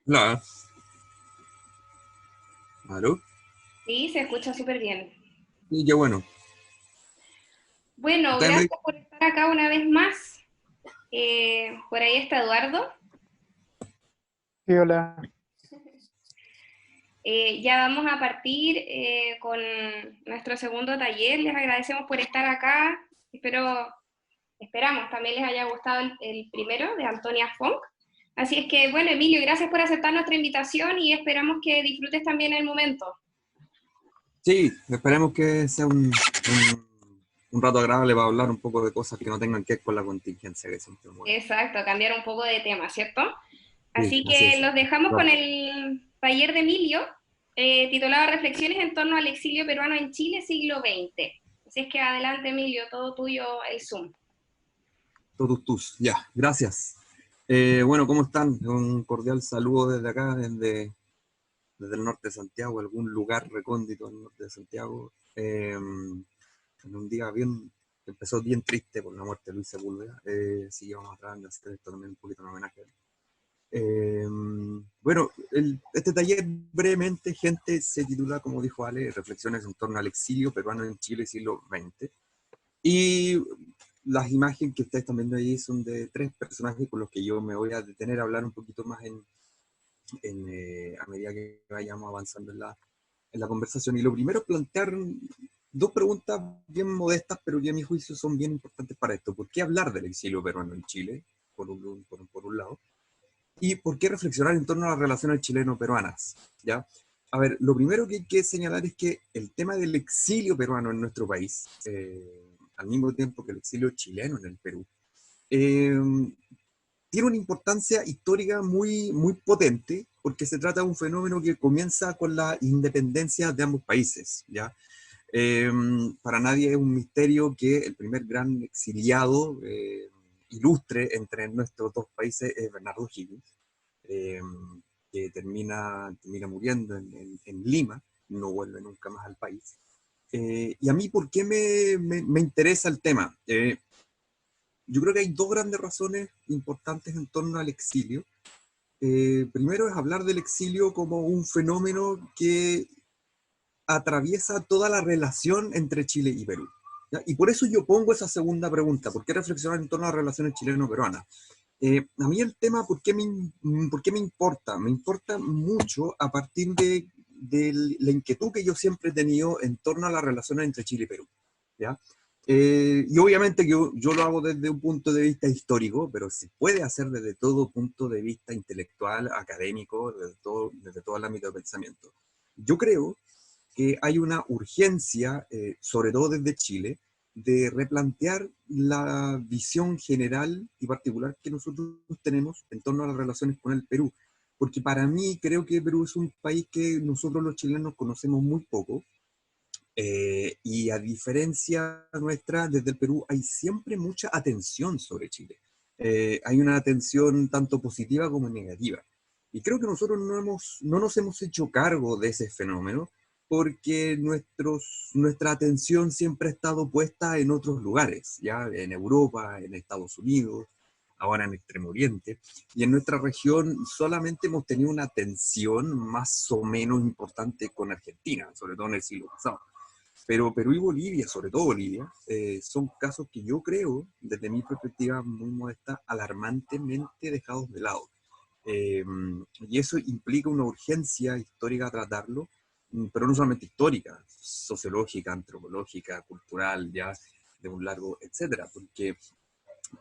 Hola, ¿aló? Sí, se escucha súper bien. Sí, qué bueno. Bueno, ¿Ustedes me gracias por estar acá una vez más. Por ahí está Eduardo. Sí, hola. Ya vamos a partir con nuestro segundo taller. Les agradecemos por estar acá. Esperamos también les haya gustado el primero de Antonia Funk. Así es que, bueno, Emilio, gracias por aceptar nuestra invitación y esperamos que disfrutes también el momento. Sí, esperemos que sea un rato agradable para hablar un poco de cosas que no tengan que ver con la contingencia que siempre mueve. Exacto, cambiar un poco de tema, ¿cierto? Sí, Así así que es. los dejamos con Claro. el taller de Emilio, titulado Reflexiones en torno al exilio peruano en Chile, siglo XX. Así es que adelante, Emilio, todo tuyo el Zoom. Todos tus, ya, gracias. Bueno, ¿cómo están? Un cordial saludo desde acá, desde el norte de Santiago, algún lugar recóndito del norte de Santiago. En un día bien, empezó bien triste por la muerte de Luis Sepúlveda, así que vamos a tratar de hacer esto también un poquito en homenaje a él. Eh, bueno, este taller brevemente, gente, se titula, como dijo Ale, Reflexiones en torno al exilio peruano en Chile siglo XX. Y las imágenes que ustedes están viendo ahí son de tres personajes con los que yo me voy a detener a hablar un poquito más a medida que vayamos avanzando en la conversación. Y lo primero es plantear dos preguntas bien modestas, pero que a mi juicio son bien importantes para esto. ¿Por qué hablar del exilio peruano en Chile, por un lado? ¿Y por qué reflexionar en torno a las relaciones chileno-peruanas? ¿Ya? A ver, lo primero que hay que señalar es que el tema del exilio peruano en nuestro país, al mismo tiempo que el exilio chileno en el Perú, eh, tiene una importancia histórica muy potente, porque se trata de un fenómeno que comienza con la independencia de ambos países, ¿ya? Eh, para nadie es un misterio que el primer gran exiliado ilustre entre nuestros dos países es Bernardo Higgins, eh, que termina muriendo en Lima, no vuelve nunca más al país. Y a mí, ¿por qué me interesa el tema? Yo creo que hay dos grandes razones importantes en torno al exilio. Primero es hablar del exilio como un fenómeno que atraviesa toda la relación entre Chile y Perú. ¿Ya? Y por eso yo pongo esa segunda pregunta, ¿por qué reflexionar en torno a las relaciones chileno-peruanas? A mí el tema, ¿por qué me importa? Me importa mucho a partir de la inquietud que yo siempre he tenido en torno a las relaciones entre Chile y Perú. ¿Ya? Y obviamente que yo lo hago desde un punto de vista histórico, pero se puede hacer desde todo punto de vista intelectual, académico, desde todo el ámbito de pensamiento. Yo creo que hay una urgencia, sobre todo desde Chile, de replantear la visión general y particular que nosotros tenemos en torno a las relaciones con el Perú. Porque para mí creo que Perú es un país que nosotros los chilenos conocemos muy poco, y a diferencia nuestra, desde el Perú hay siempre mucha atención sobre Chile. Hay una atención tanto positiva como negativa. Y creo que nosotros no nos hemos hecho cargo de ese fenómeno porque nuestra atención siempre ha estado puesta en otros lugares, ya en Europa, en Estados Unidos, ahora en Extremo Oriente, y en nuestra región solamente hemos tenido una atención más o menos importante con Argentina, sobre todo en el siglo pasado. Pero Perú y Bolivia, sobre todo Bolivia, son casos que yo creo, desde mi perspectiva muy modesta, alarmantemente dejados de lado. Eh, y eso implica una urgencia histórica a tratarlo, pero no solamente histórica, sociológica, antropológica, cultural, ya de un largo, etcétera, porque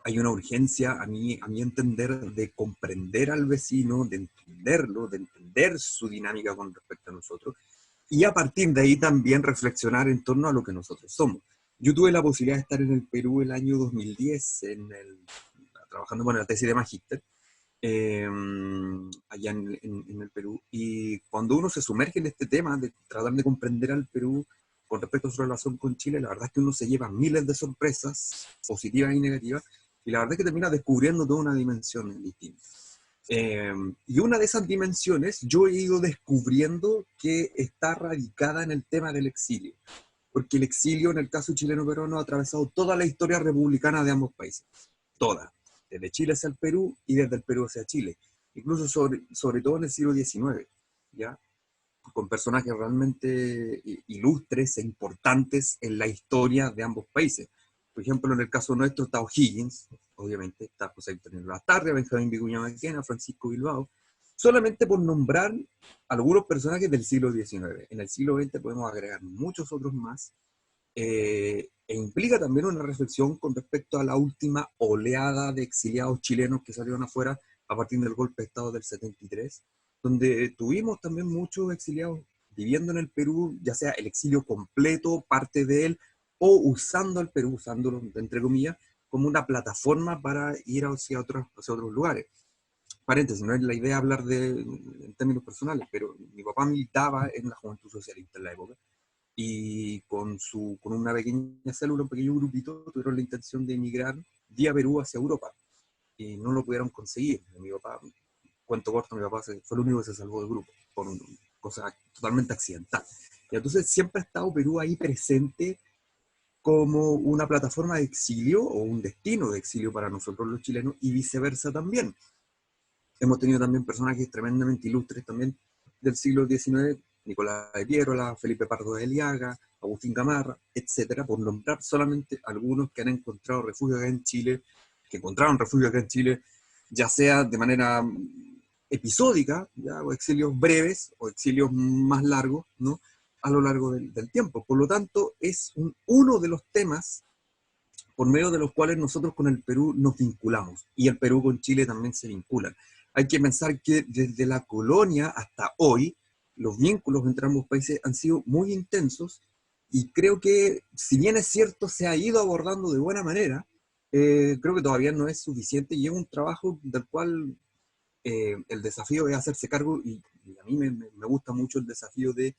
hay una urgencia, a mi entender, de comprender al vecino, de entenderlo, de entender su dinámica con respecto a nosotros, y a partir de ahí también reflexionar en torno a lo que nosotros somos. Yo tuve la posibilidad de estar en el Perú el año 2010, trabajando con la tesis de magíster, eh, allá en el Perú, y cuando uno se sumerge en este tema de tratar de comprender al Perú con respecto a su relación con Chile, la verdad es que uno se lleva miles de sorpresas, positivas y negativas, y la verdad es que termina descubriendo toda una dimensión distinta. Eh, y una de esas dimensiones yo he ido descubriendo que está radicada en el tema del exilio, porque el exilio en el caso chileno-peruano ha atravesado toda la historia republicana de ambos países, toda, desde Chile hacia el Perú y desde el Perú hacia Chile. incluso sobre todo en el siglo XIX, ¿ya? Con personajes realmente ilustres e importantes en la historia de ambos países. Por ejemplo, en el caso nuestro está O'Higgins, obviamente, está José Antonio Lastarria, Benjamín Vicuña Maquena, Francisco Bilbao, solamente por nombrar algunos personajes del siglo XIX. En el siglo XX podemos agregar muchos otros más, e implica también una reflexión con respecto a la última oleada de exiliados chilenos que salieron afuera a partir del golpe de Estado del 73, donde tuvimos también muchos exiliados viviendo en el Perú, ya sea el exilio completo, parte de él, o usando el Perú, usándolo entre comillas, como una plataforma para ir hacia otros lugares. Paréntesis, no es la idea hablar en términos personales, pero mi papá militaba en la Juventud Socialista en la época, y con una pequeña célula, un pequeño grupito, tuvieron la intención de emigrar vía Perú hacia Europa, y no lo pudieron conseguir. Mi papá, cuento corto, mi papá fue el único que se salvó del grupo, por cosa totalmente accidental. Y entonces siempre ha estado Perú ahí presente como una plataforma de exilio, o un destino de exilio para nosotros los chilenos, y viceversa también. Hemos tenido también personajes tremendamente ilustres también del siglo XIX, Nicolás de Piérola, Felipe Pardo de Aliaga, Agustín Gamarra, etcétera, por nombrar solamente algunos que han encontrado refugio acá en Chile, que encontraron refugio acá en Chile, ya sea de manera episódica, ¿ya? O exilios breves, o exilios más largos, ¿no? A lo largo del tiempo. Por lo tanto, es uno de los temas por medio de los cuales nosotros con el Perú nos vinculamos, y el Perú con Chile también se vinculan. Hay que pensar que desde la colonia hasta hoy, los vínculos entre ambos países han sido muy intensos, y creo que, si bien es cierto, se ha ido abordando de buena manera, creo que todavía no es suficiente, y es un trabajo del cual el desafío es hacerse cargo, y a mí me gusta mucho el desafío de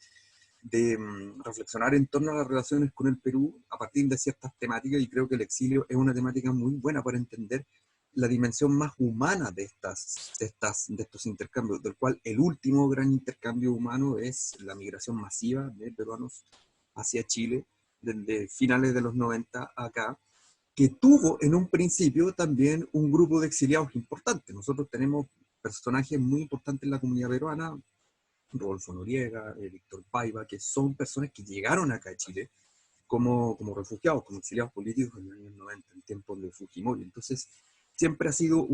reflexionar en torno a las relaciones con el Perú a partir de ciertas temáticas, y creo que el exilio es una temática muy buena para entender la dimensión más humana de estos intercambios, del cual el último gran intercambio humano es la migración masiva de peruanos hacia Chile desde finales de los 90 acá, que tuvo en un principio también un grupo de exiliados importante. Nosotros tenemos personajes muy importantes en la comunidad peruana, Rodolfo Noriega, Víctor Paiva, que son personas que llegaron acá a Chile como refugiados, como exiliados políticos en los años 90, en tiempos de Fujimori. Entonces, siempre ha sido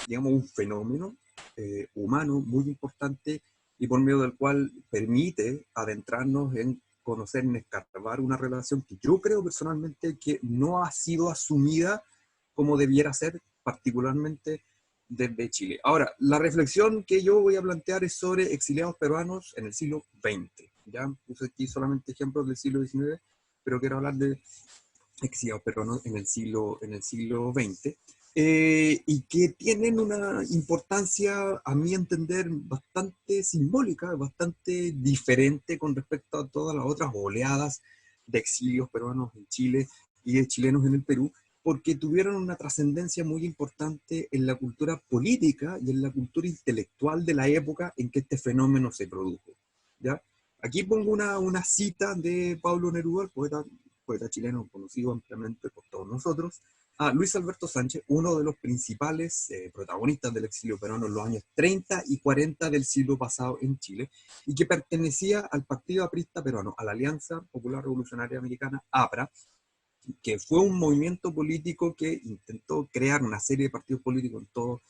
digamos, un fenómeno humano muy importante, y por medio del cual permite adentrarnos en conocer, en escarbar una relación que yo creo personalmente que no ha sido asumida como debiera ser, particularmente desde Chile. Ahora, la reflexión que yo voy a plantear es sobre exiliados peruanos en el siglo XX. Ya puse aquí solamente ejemplos del siglo XIX, pero quiero hablar de exiliados peruanos en el siglo XX, y que tienen una importancia, a mi entender, bastante simbólica, bastante diferente con respecto a todas las otras oleadas de exilios peruanos en Chile y de chilenos en el Perú, porque tuvieron una trascendencia muy importante en la cultura política y en la cultura intelectual de la época en que este fenómeno se produjo, ¿ya? Aquí pongo una cita de Pablo Neruda, el poeta chileno conocido ampliamente por todos nosotros, a Luis Alberto Sánchez, uno de los principales protagonistas del exilio peruano en los años 30 y 40 del siglo pasado en Chile, y que pertenecía al Partido Aprista Peruano, a la Alianza Popular Revolucionaria Americana, APRA, que fue un movimiento político que intentó crear una serie de partidos políticos en todo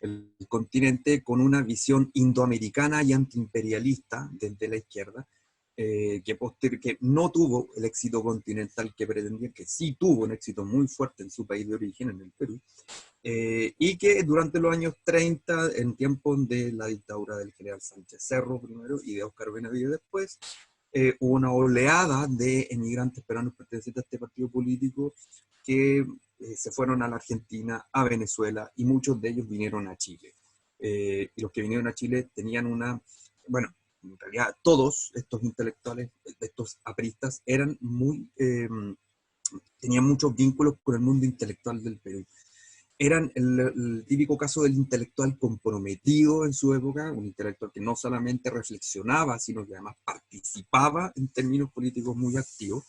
el continente con una visión indoamericana y antiimperialista desde la izquierda, que no tuvo el éxito continental que pretendía, que sí tuvo un éxito muy fuerte en su país de origen, en el Perú, y que durante los años 30, en tiempos de la dictadura del general Sánchez Cerro primero y de Óscar Benavides después, hubo una oleada de emigrantes peruanos pertenecientes a este partido político que se fueron a la Argentina, a Venezuela, y muchos de ellos vinieron a Chile. Y los que vinieron a Chile tenían bueno, en realidad todos estos intelectuales, estos apristas, tenían muchos vínculos con el mundo intelectual del Perú. Eran el típico caso del intelectual comprometido en su época, un intelectual que no solamente reflexionaba, sino que además participaba en términos políticos muy activos,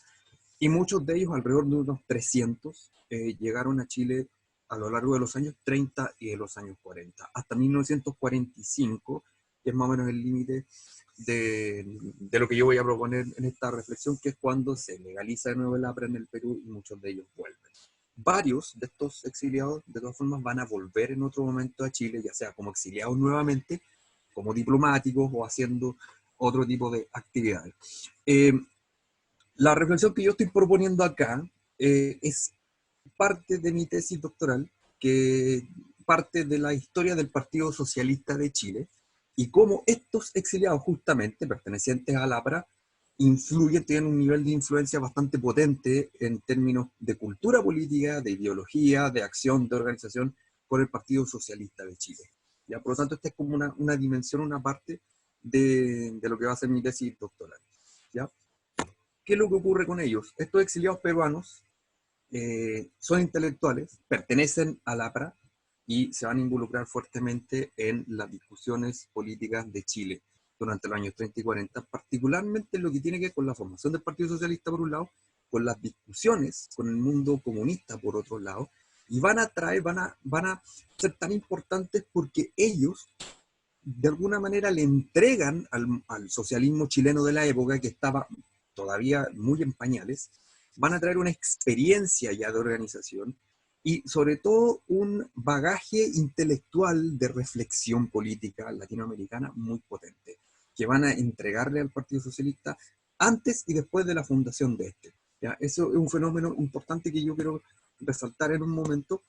y muchos de ellos, alrededor de unos 300, llegaron a Chile a lo largo de los años 30 y de los años 40, hasta 1945, que es más o menos el límite de lo que yo voy a proponer en esta reflexión, que es cuando se legaliza de nuevo el APRA en el Perú y muchos de ellos vuelven. Varios de estos exiliados, de todas formas, van a volver en otro momento a Chile, ya sea como exiliados nuevamente, como diplomáticos o haciendo otro tipo de actividades. La reflexión que yo estoy proponiendo acá es parte de mi tesis doctoral, que parte de la historia del Partido Socialista de Chile, y cómo estos exiliados justamente pertenecientes al APRA influyen, tienen un nivel de influencia bastante potente en términos de cultura política, de ideología, de acción, de organización con el Partido Socialista de Chile. ¿Ya? Por lo tanto, esta es como una dimensión, una parte de lo que va a ser mi tesis doctoral. ¿Ya? ¿Qué es lo que ocurre con ellos? Estos exiliados peruanos son intelectuales, pertenecen al APRA y se van a involucrar fuertemente en las discusiones políticas de Chile durante los años 30 y 40, particularmente en lo que tiene que ver con la formación del Partido Socialista por un lado, con las discusiones con el mundo comunista por otro lado, y van a ser tan importantes porque ellos de alguna manera le entregan al socialismo chileno de la época, que estaba todavía muy en pañales, van a traer una experiencia ya de organización y sobre todo un bagaje intelectual de reflexión política latinoamericana muy potente, que van a entregarle al Partido Socialista antes y después de la fundación de este. ¿Ya? Eso es un fenómeno importante que yo quiero resaltar en un momento,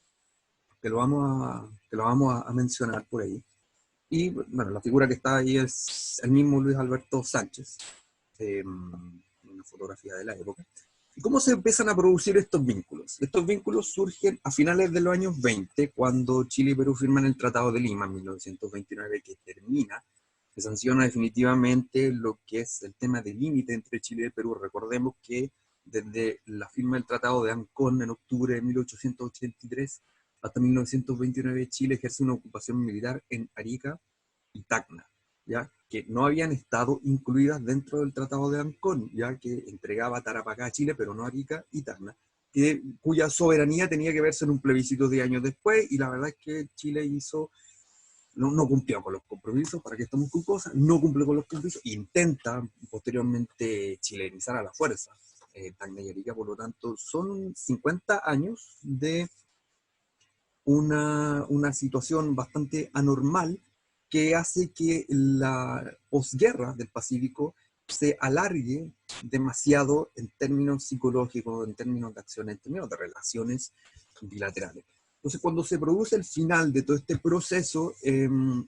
que lo vamos a mencionar por ahí. Y bueno, la figura que está ahí es el mismo Luis Alberto Sánchez, una fotografía de la época. ¿Y cómo se empiezan a producir estos vínculos? Estos vínculos surgen a finales de los años 20, cuando Chile y Perú firman el Tratado de Lima en 1929, que termina, que sanciona definitivamente lo que es el tema del límite entre Chile y Perú. Recordemos que desde la firma del Tratado de Ancón en octubre de 1883 hasta 1929, Chile ejerce una ocupación militar en Arica y Tacna, ¿ya? Que no habían estado incluidas dentro del Tratado de Ancón, ya que entregaba Tarapacá a Chile, pero no Arica y Tacna, cuya soberanía tenía que verse en un plebiscito 10 años después, y la verdad es que Chile no cumplió con los compromisos. ¿Para qué estamos con cosas? No cumple con los compromisos, intenta posteriormente chilenizar a la fuerza Tacna y Arica. Por lo tanto, son 50 años de una situación bastante anormal que hace que la posguerra del Pacífico se alargue demasiado en términos psicológicos, en términos de acción, en términos de relaciones bilaterales. Entonces, cuando se produce el final de todo este proceso,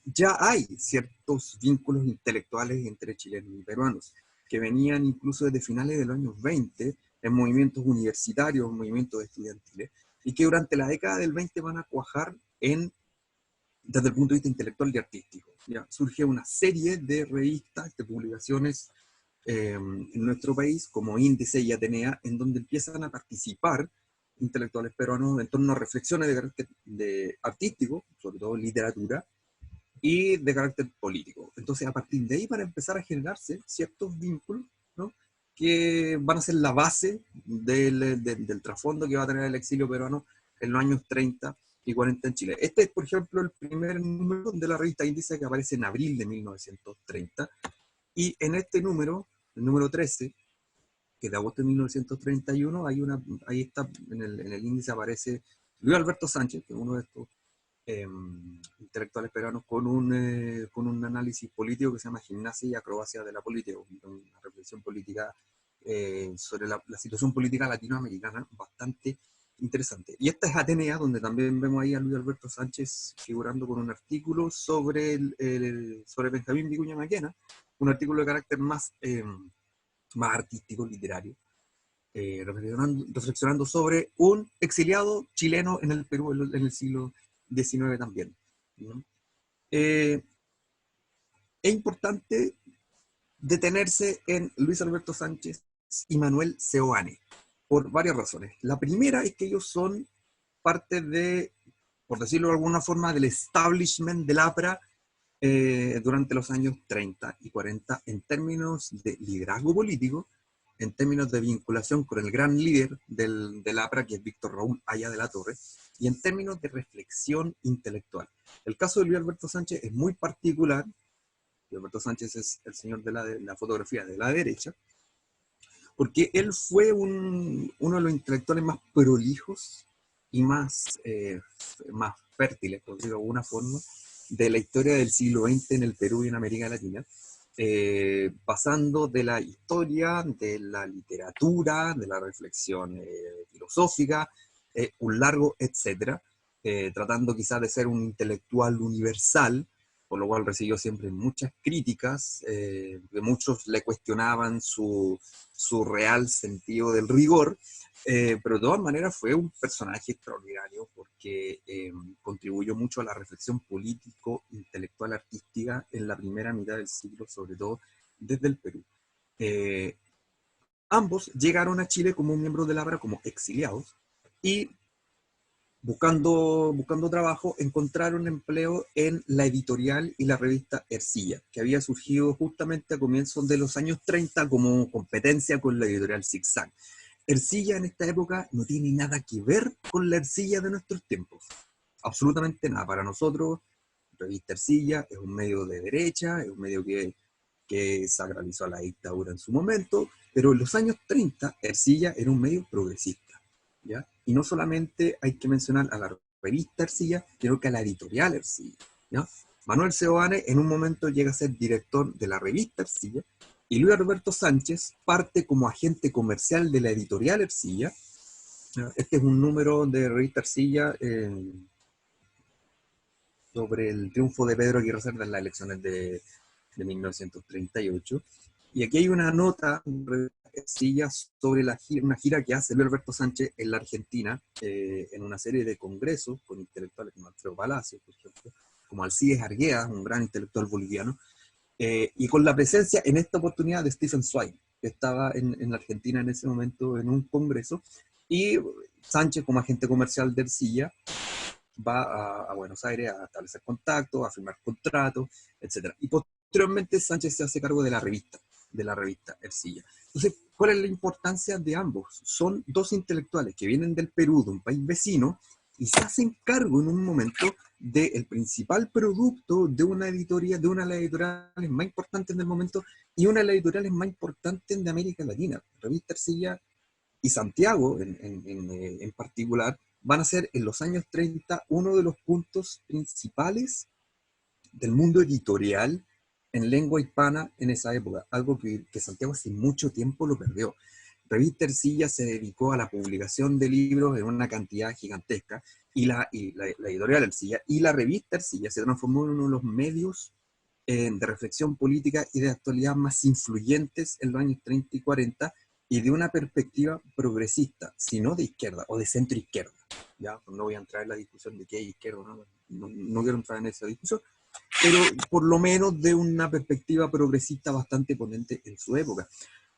ya hay ciertos vínculos intelectuales entre chilenos y peruanos, que venían incluso desde finales de los años 20, en movimientos universitarios, movimientos estudiantiles, y que durante la década del 20 van a cuajar desde el punto de vista intelectual y artístico. ¿Ya? Surge una serie de revistas, de publicaciones en nuestro país, como Índice y Atenea, en donde empiezan a participar intelectuales peruanos en torno a reflexiones de carácter artístico, sobre todo literatura, y de carácter político. Entonces, a partir de ahí van a empezar a generarse ciertos vínculos, ¿no?, que van a ser la base del trasfondo que va a tener el exilio peruano en los años 30 y 40 en Chile. Este es, por ejemplo, el primer número de la revista Índice, que aparece en abril de 1930, y en este número, el número 13, que es de agosto de 1931, ahí está, en el índice aparece Luis Alberto Sánchez, que es uno de estos intelectuales peruanos, con un análisis político que se llama Gimnasia y Acrobacia de la Política, una reflexión política sobre la situación política latinoamericana bastante interesante. Y esta es Atenea, donde también vemos ahí a Luis Alberto Sánchez figurando con un artículo sobre Benjamín Vicuña Maquena, un artículo de carácter más artístico, literario, reflexionando sobre un exiliado chileno en el Perú en el siglo XIX también, ¿no? Es importante detenerse en Luis Alberto Sánchez y Manuel Seoane, por varias razones. La primera es que ellos son parte de, por decirlo de alguna forma, del establishment del APRA durante los años 30 y 40 en términos de liderazgo político, en términos de vinculación con el gran líder del APRA, que es Víctor Raúl Haya de la Torre, y en términos de reflexión intelectual. El caso de Luis Alberto Sánchez es muy particular. Luis Alberto Sánchez es el señor de la fotografía de la derecha, porque él fue uno de los intelectuales más prolijos y más fértiles, por decirlo de alguna forma, de la historia del siglo XX en el Perú y en América Latina, pasando de la historia, de la literatura, de la reflexión filosófica, un largo etcétera, tratando quizás de ser un intelectual universal, por lo cual recibió siempre muchas críticas, que muchos le cuestionaban su real sentido del rigor, pero de todas maneras fue un personaje extraordinario porque contribuyó mucho a la reflexión político, intelectual, artística en la primera mitad del siglo, sobre todo desde el Perú. Ambos llegaron a Chile como miembros de la ABRA, como exiliados, y buscando trabajo, encontraron empleo en la editorial y la revista Ercilla, que había surgido justamente a comienzos de los años 30 como competencia con la editorial Zigzag. Ercilla en esta época no tiene nada que ver con la Ercilla de nuestros tiempos. Absolutamente nada. Para nosotros, revista Ercilla es un medio de derecha, es un medio que sacralizó a la dictadura en su momento, pero en los años 30, Ercilla era un medio progresista, ¿ya? Y no solamente hay que mencionar a la revista Ercilla, sino que a la editorial Ercilla, ¿ya? Manuel Seoane en un momento llega a ser director de la revista Ercilla, y Luis Alberto Sánchez parte como agente comercial de la editorial Ercilla. Este es un número de revista Ercilla sobre el triunfo de Pedro Aguirre Cerda en las elecciones de 1938. Y aquí hay una nota sobre una gira que hace Luis Alberto Sánchez en la Argentina, en una serie de congresos con intelectuales como Alfredo Palacio, por ejemplo, como Alcides Arguedas, un gran intelectual boliviano, y con la presencia en esta oportunidad de Stephen Zweig, que estaba en la Argentina en ese momento en un congreso, y Sánchez, como agente comercial de Ercilla, va a Buenos Aires a establecer contactos, a firmar contratos, etc. Y posteriormente Sánchez se hace cargo de la revista Ercilla. Entonces, ¿cuál es la importancia de ambos? Son dos intelectuales que vienen del Perú, de un país vecino, y se hacen cargo en un momento del principal producto de una editoría, de una de las editoriales más importantes del momento, y una de las editoriales más importantes de América Latina. Revista Ercilla y Santiago, en particular, van a ser en los años 30 uno de los puntos principales del mundo editorial en lengua hispana en esa época, algo que Santiago hace mucho tiempo lo perdió. Revista Ercilla se dedicó a la publicación de libros en una cantidad gigantesca, y la editorial Ercilla y la revista Ercilla se transformó en uno de los medios de reflexión política y de actualidad más influyentes en los años 30 y 40, y de una perspectiva progresista, sino de izquierda o de centro izquierda. ¿Ya? No voy a entrar en la discusión de qué hay izquierda, no quiero entrar en esa discusión, pero por lo menos de una perspectiva progresista bastante potente en su época.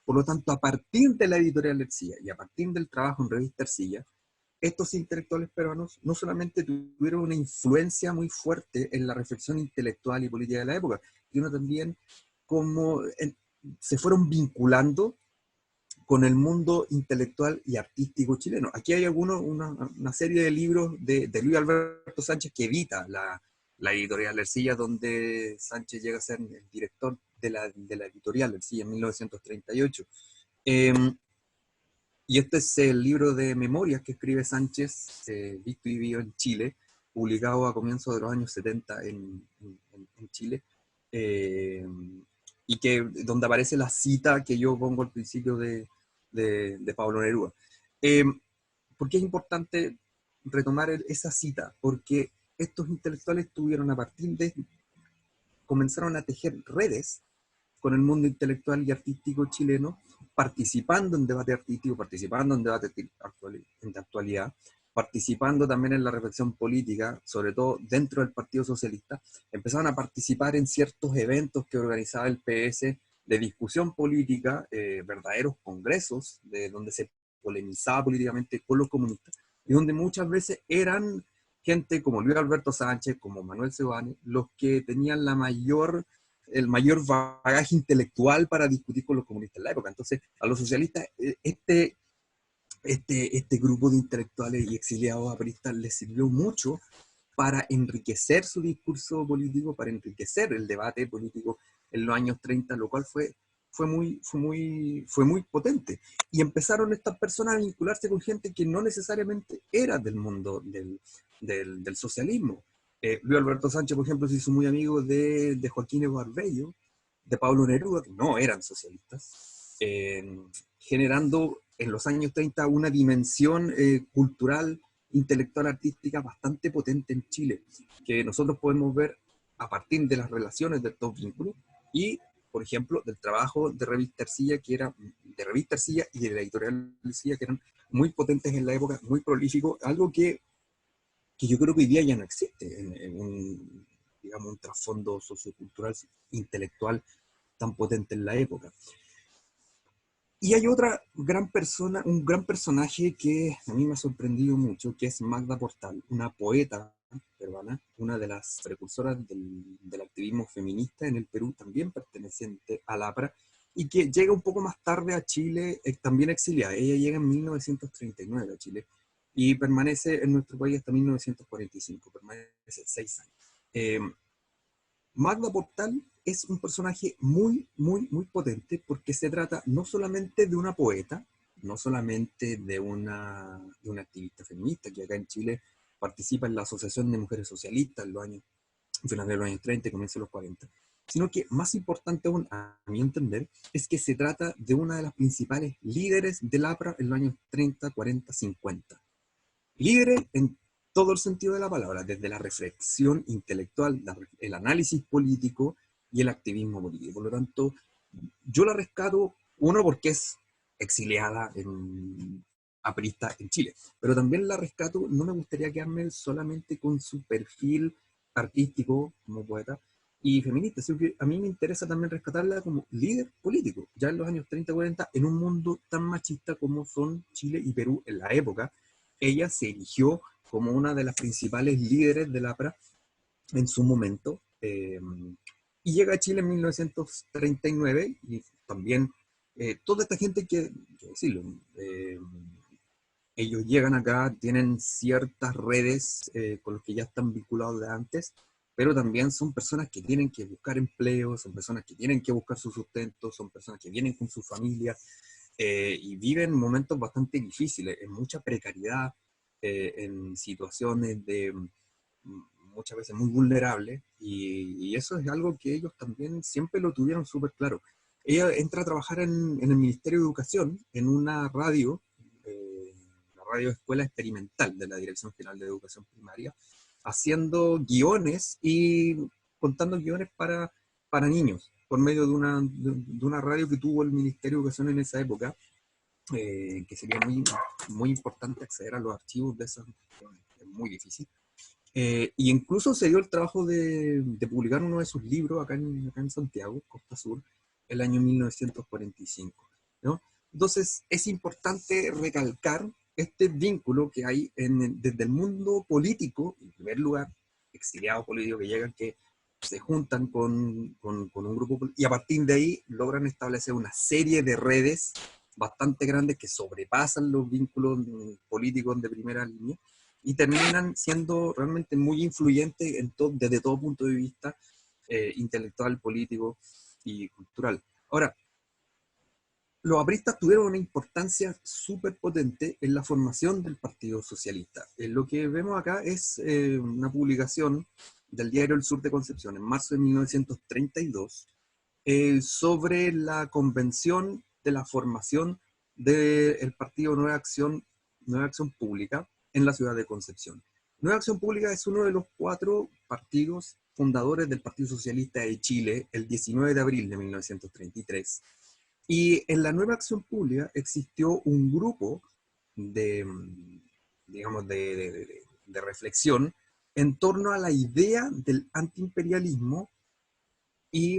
Por lo tanto, a partir de la editorial Ercilla y a partir del trabajo en revista Ercilla, estos intelectuales peruanos no solamente tuvieron una influencia muy fuerte en la reflexión intelectual y política de la época, sino también como se fueron vinculando con el mundo intelectual y artístico chileno. Aquí hay una serie de libros de Luis Alberto Sánchez que edita la editorial Ercilla, donde Sánchez llega a ser el director de la editorial Ercilla en 1938. Y este es el libro de memorias que escribe Sánchez, visto y vivido en Chile, publicado a comienzos de los años 70 en Chile, y donde aparece la cita que yo pongo al principio de Pablo Neruda. ¿Por qué es importante retomar esa cita? Porque estos intelectuales comenzaron a tejer redes con el mundo intelectual y artístico chileno, participando en debate artístico, participando en debate de actualidad, participando también en la reflexión política, sobre todo dentro del Partido Socialista. Empezaron a participar en ciertos eventos que organizaba el PS de discusión política, verdaderos congresos, donde se polemizaba políticamente con los comunistas, y donde muchas veces eran gente como Luis Alberto Sánchez, como Manuel Seoane, los que tenían el mayor bagaje intelectual para discutir con los comunistas en la época. Entonces, a los socialistas, este este grupo de intelectuales y exiliados apristas les sirvió mucho para enriquecer su discurso político, para enriquecer el debate político en los años 30, lo cual fue muy potente. Y empezaron estas personas a vincularse con gente que no necesariamente era del mundo del socialismo. Luis Alberto Sánchez, por ejemplo, se hizo muy amigo de Joaquín Barbello, de Pablo Neruda, que no eran socialistas, generando en los años 30 una dimensión cultural, intelectual, artística bastante potente en Chile, que nosotros podemos ver a partir de las relaciones de estos vínculos y, por ejemplo, del trabajo de Revista Ercilla, de Revista Ercilla y de la editorial Ercilla, que eran muy potentes en la época, muy prolíficos, algo que yo creo que hoy día ya no existe en un, digamos, un trasfondo sociocultural, intelectual tan potente en la época. Y hay otra gran persona, un gran personaje que a mí me ha sorprendido mucho, que es Magda Portal, una poeta peruana, una de las precursoras del activismo feminista en el Perú, también perteneciente al APRA, y que llega un poco más tarde a Chile, también exiliada. Ella llega en 1939 a Chile y permanece en nuestro país hasta 1945, permanece 6 años. Magda Portal es un personaje muy, muy, muy potente porque se trata no solamente de una poeta, no solamente de una activista feminista que acá en Chile participa en la Asociación de Mujeres Socialistas en los años, finales de los años 30 y comienzos de los 40, sino que más importante aún, a mi entender, es que se trata de una de las principales líderes del APRA en los años 30, 40, 50. Líderes en todo el sentido de la palabra, desde la reflexión intelectual, el análisis político y el activismo político. Por lo tanto, yo la rescato, uno, porque es exiliada aprista en Chile, pero también la rescato, no me gustaría quedarme solamente con su perfil artístico como poeta y feminista, sino que a mí me interesa también rescatarla como líder político, ya en los años 30-40, en un mundo tan machista como son Chile y Perú en la época. Ella se erigió como una de las principales líderes del APRA en su momento, y llega a Chile en 1939, y también toda esta gente que decirlo, ellos llegan acá, tienen ciertas redes con los que ya están vinculados de antes, pero también son personas que tienen que buscar empleo, son personas que tienen que buscar su sustento, son personas que vienen con su familia, y viven momentos bastante difíciles, en mucha precariedad, en situaciones de muchas veces muy vulnerables, y eso es algo que ellos también siempre lo tuvieron súper claro. Ella entra a trabajar en el Ministerio de Educación, en una radio, la radio Escuela Experimental de la Dirección General de Educación Primaria, haciendo guiones y contando guiones para niños, por medio de una radio que tuvo el Ministerio de Educación en esa época, que sería muy, muy importante acceder a los archivos de esas, es muy difícil. Y incluso se dio el trabajo de publicar uno de sus libros acá en Santiago, Costa Sur, el año 1945, ¿no? Entonces es importante recalcar este vínculo que hay desde el mundo político, en primer lugar, exiliados políticos que llegan, que se juntan con un grupo, y a partir de ahí logran establecer una serie de redes bastante grandes que sobrepasan los vínculos políticos de primera línea, y terminan siendo realmente muy influyentes desde todo punto de vista intelectual, político y cultural. Ahora, los apristas tuvieron una importancia súper potente en la formación del Partido Socialista. Lo que vemos acá es una publicación del diario El Sur de Concepción, en marzo de 1932, sobre la convención de la formación del partido Nueva Acción Pública en la ciudad de Concepción. Nueva Acción Pública es uno de los 4 partidos fundadores del Partido Socialista de Chile, el 19 de abril de 1933. Y en la Nueva Acción Pública existió un grupo digamos, de reflexión en torno a la idea del antiimperialismo y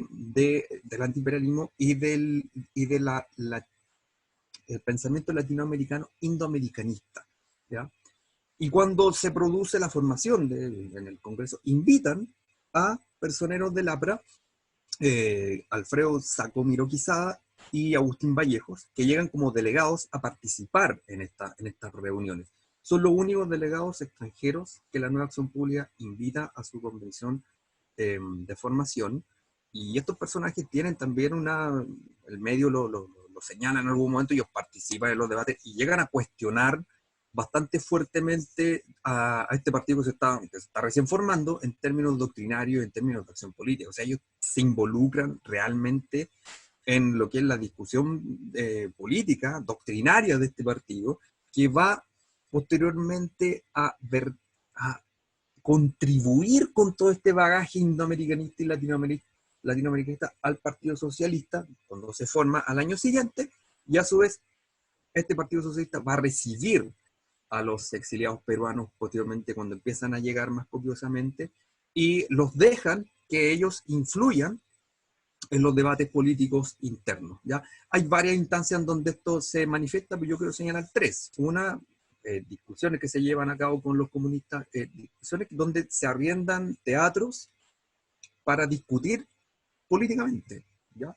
el pensamiento latinoamericano indoamericanista, ¿ya? Y cuando se produce la formación en el Congreso, invitan a personeros del APRA, Alfredo Sacomiro Quizada y Agustín Vallejos, que llegan como delegados a participar en estas reuniones. Son los únicos delegados extranjeros que la Nueva Acción Pública invita a su convención de formación, y estos personajes tienen también el medio lo señala en algún momento, ellos participan en los debates y llegan a cuestionar bastante fuertemente a este partido que se está recién formando en términos doctrinarios, en términos de acción política. O sea, ellos se involucran realmente en lo que es la discusión política, doctrinaria de este partido, que va posteriormente a contribuir con todo este bagaje indoamericanista y latinoamericanista al Partido Socialista cuando se forma al año siguiente, y a su vez este Partido Socialista va a recibir a los exiliados peruanos posteriormente cuando empiezan a llegar más copiosamente, y los dejan que ellos influyan en los debates políticos internos, ¿ya? Hay varias instancias en donde esto se manifiesta, pero yo quiero señalar tres. Una, discusiones que se llevan a cabo con los comunistas, discusiones donde se arriendan teatros para discutir políticamente, ¿ya?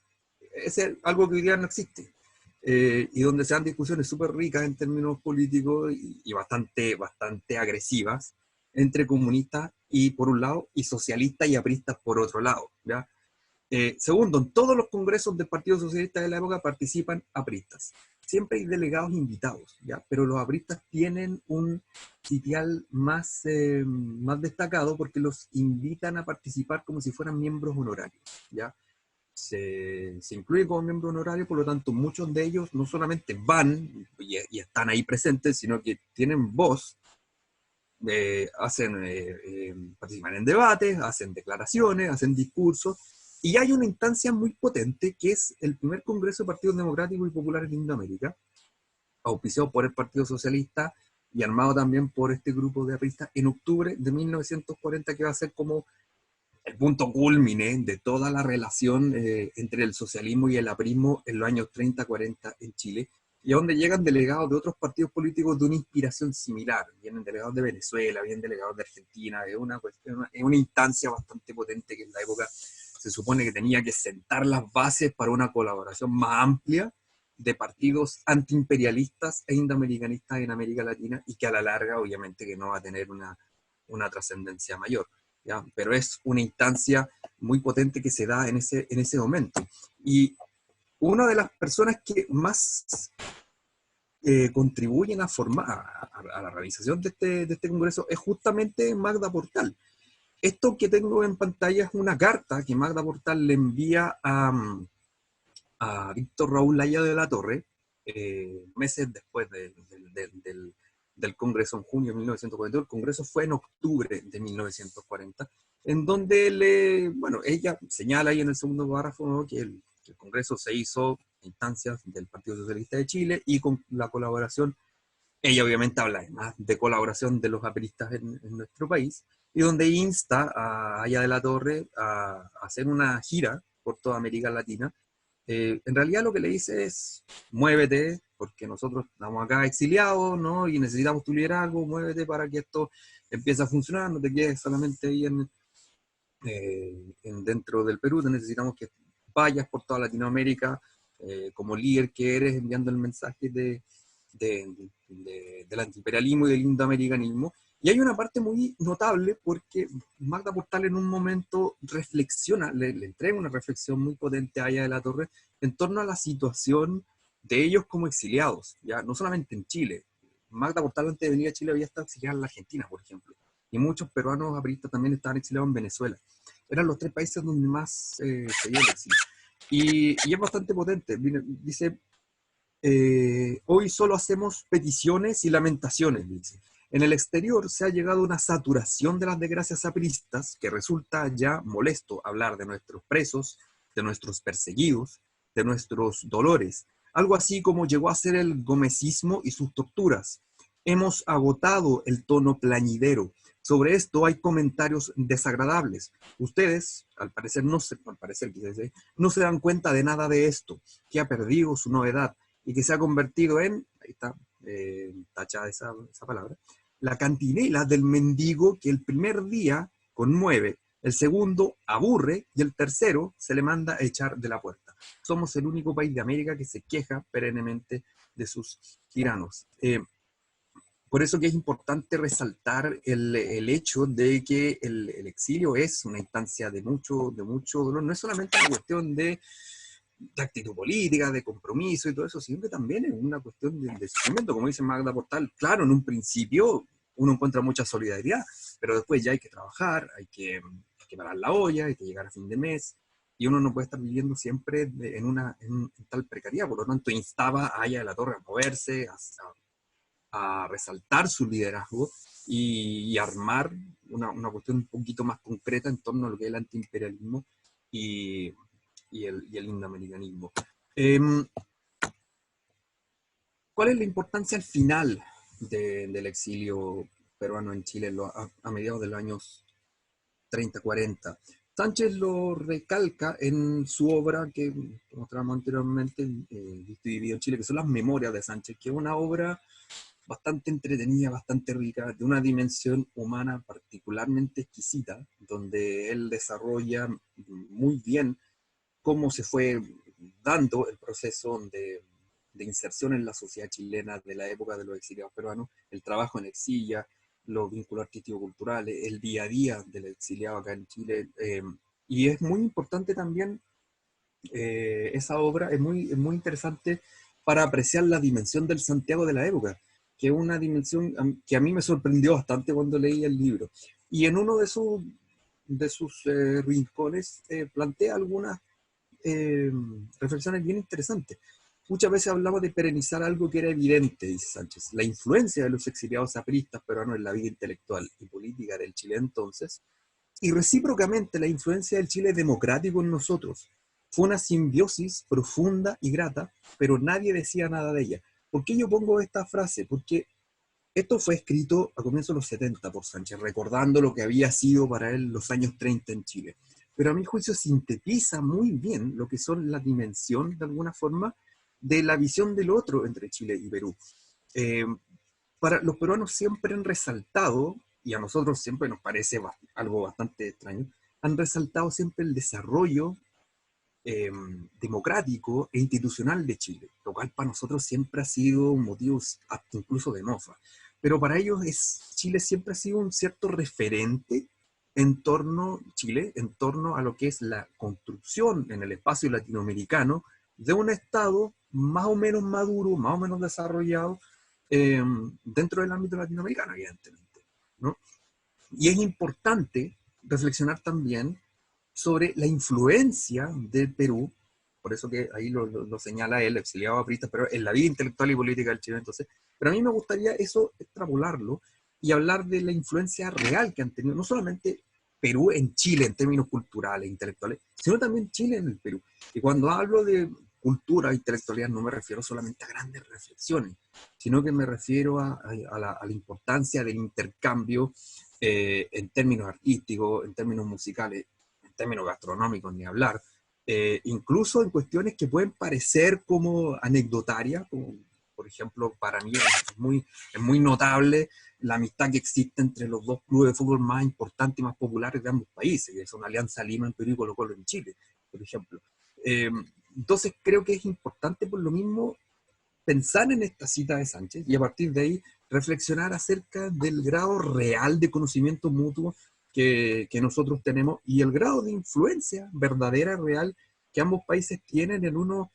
Es algo que hoy día no existe. Y donde se dan discusiones súper ricas en términos políticos y bastante agresivas entre comunistas y por un lado, y socialistas y apristas por otro lado, ¿ya? Segundo, en todos los congresos del Partido Socialista de la época participan apristas. Siempre hay delegados invitados, ¿ya? Pero los apristas tienen un sitial más destacado porque los invitan a participar como si fueran miembros honorarios, ¿ya? Se incluye como miembro honorario, por lo tanto muchos de ellos no solamente van y están ahí presentes, sino que tienen voz, participan en debates, hacen declaraciones, hacen discursos, y hay una instancia muy potente que es el primer Congreso de Partidos Democráticos y Populares de Indoamérica, auspiciado por el Partido Socialista y armado también por este grupo de apristas en octubre de 1940, que va a ser como el punto culmine de toda la relación entre el socialismo y el aprismo en los años 30-40 en Chile, y a donde llegan delegados de otros partidos políticos de una inspiración similar. Vienen delegados de Venezuela, vienen delegados de Argentina. Es una instancia bastante potente que en la época se supone que tenía que sentar las bases para una colaboración más amplia de partidos antiimperialistas e indoamericanistas en América Latina, y que a la larga obviamente que no va a tener una trascendencia mayor, ¿ya? Pero es una instancia muy potente que se da en ese momento. Y una de las personas que más contribuyen a formar a la realización de este congreso es justamente Magda Portal. Esto que tengo en pantalla es una carta que Magda Portal le envía a Víctor Raúl Laya de la Torre, meses después del Congreso, en junio de 1942. El Congreso fue en octubre de 1940, en donde ella señala ahí en el segundo párrafo, ¿no?, que el Congreso se hizo a instancias del Partido Socialista de Chile y con la colaboración, ella obviamente habla además de colaboración de los apristas en nuestro país, y donde insta a Aya de la Torre a hacer una gira por toda América Latina. En realidad lo que le dice es: muévete, porque nosotros estamos acá exiliados, ¿no?, y necesitamos tu liderazgo, muévete para que esto empiece a funcionar, no te quedes solamente ahí dentro del Perú, te necesitamos que vayas por toda Latinoamérica como líder que eres, enviando el mensaje del antiimperialismo y del indoamericanismo. Y hay una parte muy notable porque Magda Portal en un momento reflexiona, le entrega una reflexión muy potente a Aya de la Torre en torno a la situación de ellos como exiliados, ya no solamente en Chile. Magda Portal, antes de venir a Chile, había estado exiliada en la Argentina, por ejemplo, y muchos peruanos apristas también estaban exiliados en Venezuela. Eran los tres países donde más se dio el exilio. Y es bastante potente. Dice: hoy solo hacemos peticiones y lamentaciones, dice. En el exterior se ha llegado a una saturación de las desgracias apristas que resulta ya molesto hablar de nuestros presos, de nuestros perseguidos, de nuestros dolores, algo así como llegó a ser el gomecismo y sus torturas. Hemos agotado el tono plañidero. Sobre esto hay comentarios desagradables. Ustedes, al parecer, no se dan cuenta de nada de esto, que ha perdido su novedad y que se ha convertido en, ahí está, tachada esa palabra, la cantinela del mendigo que el primer día conmueve, el segundo aburre y el tercero se le manda a echar de la puerta. somos el único país de América que se queja perennemente de sus tiranos. Por eso que es importante resaltar el hecho de que el exilio es una instancia de mucho dolor, no es solamente una cuestión de actitud política, de compromiso y todo eso, sino que también es una cuestión de sufrimiento, como dice Magda Portal. Claro, en un principio uno encuentra mucha solidaridad, pero después ya hay que trabajar, hay que parar la olla, hay que llegar a fin de mes, y uno no puede estar viviendo siempre en tal precariedad. Por lo tanto, instaba a Aya de la Torre a moverse, a resaltar su liderazgo y armar una cuestión un poquito más concreta en torno a lo que es el antiimperialismo y el indoamericanismo. ¿Cuál es la importancia al final del exilio peruano en Chile a mediados de los años 30-40? Sánchez lo recalca en su obra que mostramos anteriormente, Visto y Vivido en Chile, que son las Memorias de Sánchez, que es una obra bastante entretenida, bastante rica, de una dimensión humana particularmente exquisita, donde él desarrolla muy bien cómo se fue dando el proceso de inserción en la sociedad chilena de la época de los exiliados peruanos, el trabajo en exilla, los vínculos artístico-culturales, el día a día del exiliado acá en Chile. Y es muy importante también, esa obra es muy interesante para apreciar la dimensión del Santiago de la época, que es una dimensión que a mí me sorprendió bastante cuando leí el libro. Y en uno de sus rincones plantea algunas reflexiones bien interesantes. Muchas veces hablamos de perenizar algo que era evidente, dice Sánchez, la influencia de los exiliados apristas peruanos en la vida intelectual y política del Chile entonces, y recíprocamente la influencia del Chile democrático en nosotros. Fue una simbiosis profunda y grata, pero nadie decía nada de ella. ¿Por qué yo pongo esta frase? Porque esto fue escrito a comienzos de los 70 por Sánchez, recordando lo que había sido para él los años 30 en Chile. Pero a mi juicio sintetiza muy bien lo que son la dimensión, de alguna forma, de la visión del otro entre Chile y Perú. Para los peruanos siempre han resaltado, y a nosotros siempre nos parece algo bastante extraño, han resaltado siempre el desarrollo democrático e institucional de Chile, lo cual para nosotros siempre ha sido un motivo incluso de mofa. Pero para ellos Chile siempre ha sido un cierto referente en torno a lo que es la construcción en el espacio latinoamericano de un Estado más o menos maduro, más o menos desarrollado dentro del ámbito latinoamericano, evidentemente, ¿no? Y es importante reflexionar también sobre la influencia del Perú, por eso que ahí lo señala él, exiliado aprista, pero en la vida intelectual y política del Chile entonces. Pero a mí me gustaría eso extrapolarlo y hablar de la influencia real que han tenido, no solamente Perú en Chile en términos culturales, intelectuales, sino también Chile en el Perú. Y cuando hablo de cultura e intelectualidad no me refiero solamente a grandes reflexiones, sino que me refiero a la importancia del intercambio en términos artísticos, en términos musicales, en términos gastronómicos, ni hablar, incluso en cuestiones que pueden parecer como anecdotarias, como por ejemplo, para mí es muy notable la amistad que existe entre los dos clubes de fútbol más importantes y más populares de ambos países, que son Alianza Lima en Perú y Colo-Colo en Chile, por ejemplo. Entonces creo que es importante por lo mismo pensar en esta cita de Sánchez y a partir de ahí reflexionar acerca del grado real de conocimiento mutuo que nosotros tenemos y el grado de influencia verdadera, real, que ambos países tienen en uno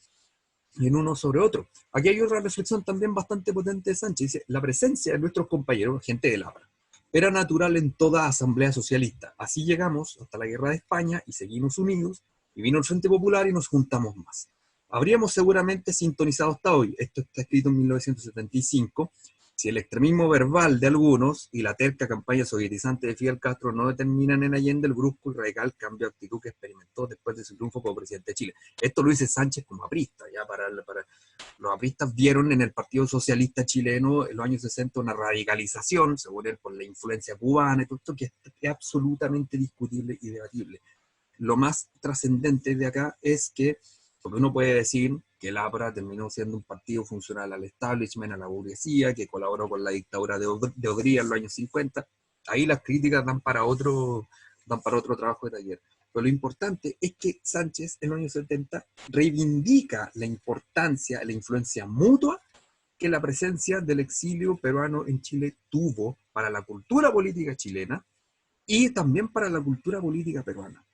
sobre otro. Aquí hay otra reflexión también bastante potente de Sánchez. Dice, la presencia de nuestros compañeros, gente del APRA, era natural en toda asamblea socialista. Así llegamos hasta la guerra de España y seguimos unidos, y vino el Frente Popular y nos juntamos más. Habríamos seguramente sintonizado hasta hoy, esto está escrito en 1975, si el extremismo verbal de algunos y la terca campaña sovietizante de Fidel Castro no determinan en Allende el brusco y radical cambio de actitud que experimentó después de su triunfo como presidente de Chile. Esto lo dice Sánchez como aprista, ya para los apristas vieron en el Partido Socialista chileno en los años 60 una radicalización, según él, por la influencia cubana y todo esto, que es absolutamente discutible y debatible. Lo más trascendente de acá es que, porque uno puede decir que el APRA terminó siendo un partido funcional al establishment, a la burguesía, que colaboró con la dictadura de Odría en los años 50, ahí las críticas dan para otro trabajo de taller. Pero lo importante es que Sánchez en los años 70 reivindica la importancia, la influencia mutua que la presencia del exilio peruano en Chile tuvo para la cultura política chilena y también para la cultura política peruana.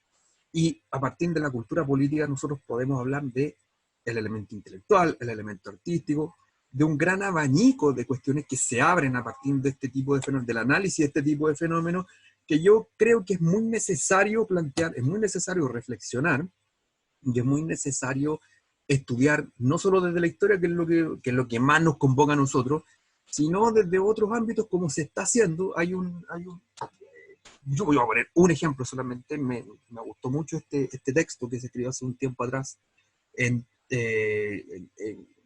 Y a partir de la cultura política nosotros podemos hablar de el elemento intelectual, el elemento artístico, de un gran abanico de cuestiones que se abren a partir de este tipo de fenómenos, del análisis de este tipo de fenómenos, que yo creo que es muy necesario plantear, es muy necesario reflexionar, y es muy necesario estudiar, no solo desde la historia, que es lo que más nos convoca a nosotros, sino desde otros ámbitos como se está haciendo. Yo voy a poner un ejemplo solamente, me gustó mucho este texto que se escribió hace un tiempo atrás.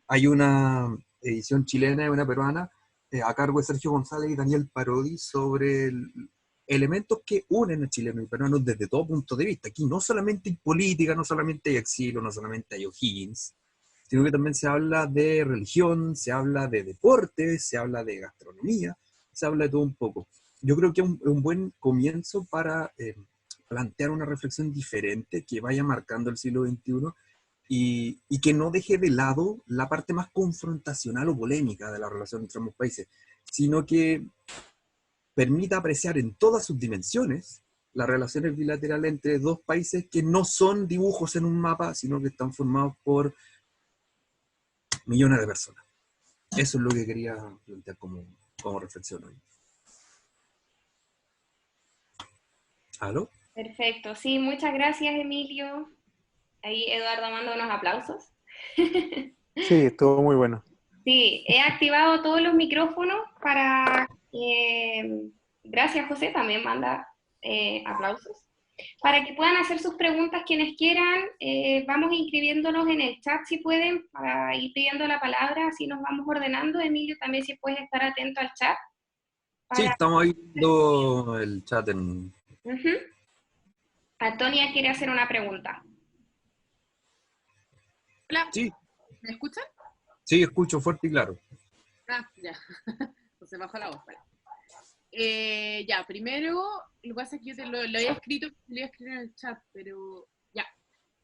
Hay una edición chilena y una peruana a cargo de Sergio González y Daniel Parodi sobre elementos que unen a chilenos y peruanos desde todo punto de vista. Aquí no solamente hay política, no solamente hay exilio, no solamente hay O'Higgins, sino que también se habla de religión, se habla de deporte, se habla de gastronomía, se habla de todo un poco. Yo creo que es un buen comienzo para plantear una reflexión diferente que vaya marcando el siglo XXI y que no deje de lado la parte más confrontacional o polémica de la relación entre ambos países, sino que permita apreciar en todas sus dimensiones las relaciones bilaterales entre dos países que no son dibujos en un mapa, sino que están formados por millones de personas. Eso es lo que quería plantear como reflexión hoy. ¿Aló? Perfecto, sí, muchas gracias, Emilio. Ahí Eduardo manda unos aplausos. Sí, estuvo muy bueno. Sí, he activado todos los micrófonos para... gracias, José, también manda aplausos. Para que puedan hacer sus preguntas quienes quieran, vamos inscribiéndonos en el chat si pueden, para ir pidiendo la palabra, así nos vamos ordenando. Emilio, también si puedes estar atento al chat. Sí, estamos ahí viendo el chat en... Antonia quiere hacer una pregunta. Hola, Sí, ¿me escuchan? sí, escucho fuerte y claro. Ah, ya. Entonces bajo la voz, para. Ya, primero, lo que pasa es que yo lo había escrito en el chat, pero ya.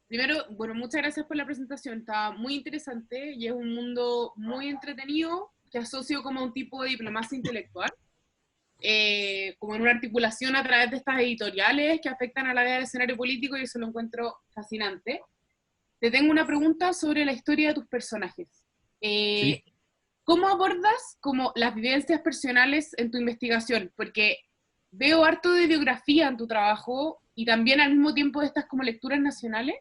Primero, bueno, muchas gracias por la presentación, está muy interesante y es un mundo muy entretenido que asocio como a un tipo de diplomacia intelectual, como en una articulación a través de estas editoriales que afectan a la vida del escenario político y eso lo encuentro fascinante. Te tengo una pregunta sobre la historia de tus personajes. Sí. ¿Cómo abordas como las vivencias personales en tu investigación? Porque veo harto de biografía en tu trabajo y también al mismo tiempo de estas como lecturas nacionales.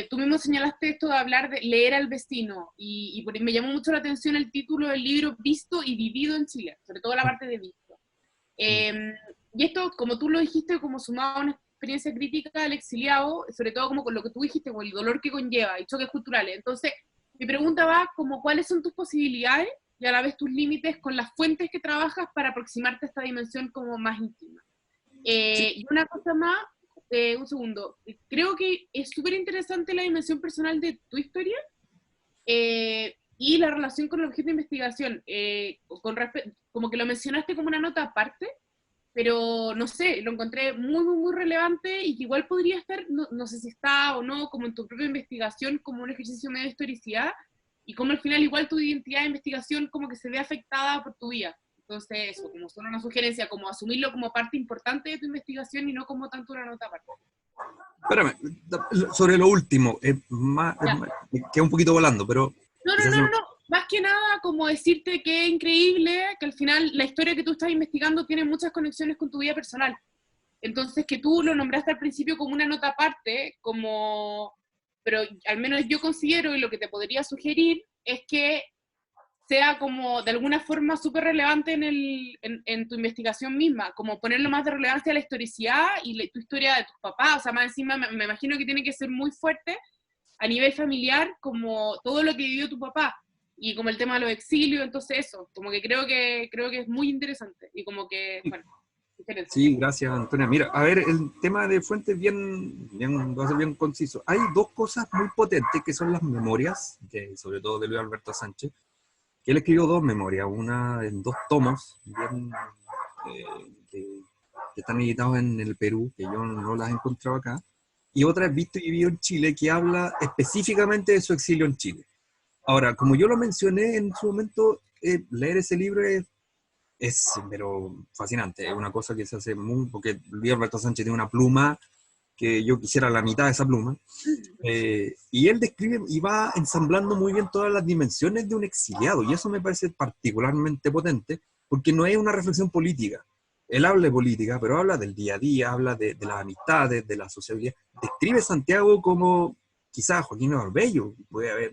Tú mismo señalaste esto de hablar de leer al vecino y me llamó mucho la atención el título del libro Visto y Vivido en Chile, sobre todo la parte de visto. Y esto, como tú lo dijiste, como sumado a una experiencia crítica del exiliado, sobre todo como con lo que tú dijiste, con el dolor que conlleva y choques culturales. Entonces, mi pregunta va como cuáles son tus posibilidades y a la vez tus límites con las fuentes que trabajas para aproximarte a esta dimensión como más íntima. Y una cosa más, un segundo, creo que es súper interesante la dimensión personal de tu historia y la relación con el objeto de investigación, como que lo mencionaste como una nota aparte, pero no sé, lo encontré muy, muy, muy relevante y que igual podría estar, no sé si está o no, como en tu propia investigación, como un ejercicio medio de historicidad, y como al final igual tu identidad de investigación como que se ve afectada por tu vida. Entonces eso, como solo una sugerencia, como asumirlo como parte importante de tu investigación y no como tanto una nota aparte. Espérame, sobre lo último, me queda un poquito volando, pero... No, más que nada como decirte que es increíble que al final la historia que tú estás investigando tiene muchas conexiones con tu vida personal. Entonces que tú lo nombraste al principio como una nota aparte, pero al menos yo considero y lo que te podría sugerir es que sea como de alguna forma súper relevante en tu investigación misma, como ponerlo más de relevancia a la historicidad y tu historia de tus papás, o sea, más encima me imagino que tiene que ser muy fuerte a nivel familiar, como todo lo que vivió tu papá, y como el tema de los exilios, entonces eso, como que creo que es muy interesante, y como que, bueno, diferente. Sí, gracias, Antonia. Mira, a ver, el tema de fuentes va a ser bien conciso. Hay dos cosas muy potentes que son las memorias, sobre todo de Luis Alberto Sánchez, que él escribió dos memorias, una en 2 tomos, que están editados en el Perú, que yo no las he encontrado acá, y otra es Visto y Vivido en Chile, que habla específicamente de su exilio en Chile. Ahora, como yo lo mencioné en su momento, leer ese libro es pero fascinante, es una cosa que se hace muy, porque Luis Alberto Sánchez tiene una pluma que yo quisiera la mitad de esa pluma, y él describe y va ensamblando muy bien todas las dimensiones de un exiliado, y eso me parece particularmente potente, porque no es una reflexión política. Él habla de política, pero habla del día a día, habla de las amistades, de la sociabilidad. Describe Santiago como quizás Joaquín Barbello puede haber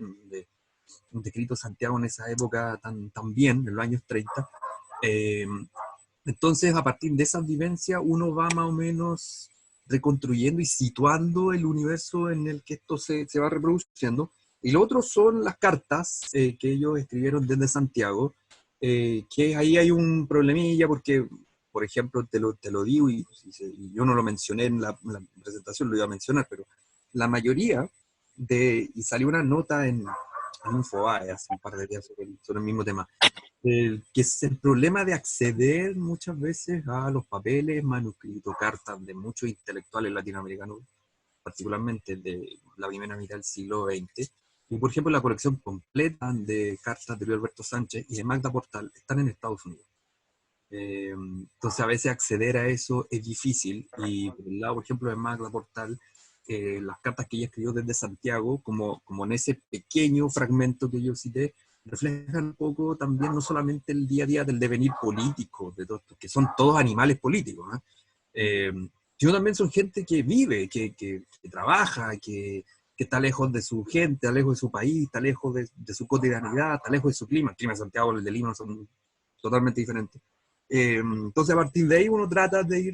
descrito Santiago en esa época tan bien, en los años 30. Eh, entonces, a partir de esas vivencias, uno va más o menos reconstruyendo y situando el universo en el que esto se va reproduciendo. Y lo otro son las cartas que ellos escribieron desde Santiago, que ahí hay un problemilla porque, por ejemplo, te lo digo, y yo no lo mencioné en la presentación, lo iba a mencionar, pero la mayoría y salió una nota en Infobae hace un par de días sobre el mismo tema, que es el problema de acceder muchas veces a los papeles, manuscritos, cartas de muchos intelectuales latinoamericanos, particularmente de la primera mitad del siglo XX. Y por ejemplo, la colección completa de cartas de Luis Alberto Sánchez y de Magda Portal están en Estados Unidos. Entonces a veces acceder a eso es difícil, y por el lado, por ejemplo, de Magda Portal, las cartas que ella escribió desde Santiago, como en ese pequeño fragmento que yo cité, reflejan un poco también no solamente el día a día del devenir político, de todos, que son todos animales políticos, ¿eh? Sino también son gente que vive, que trabaja, que está lejos de su gente, está lejos de su país, está lejos de su cotidianidad, está lejos de su clima. El clima de Santiago y el de Lima son totalmente diferentes. Entonces, a partir de ahí uno trata de ir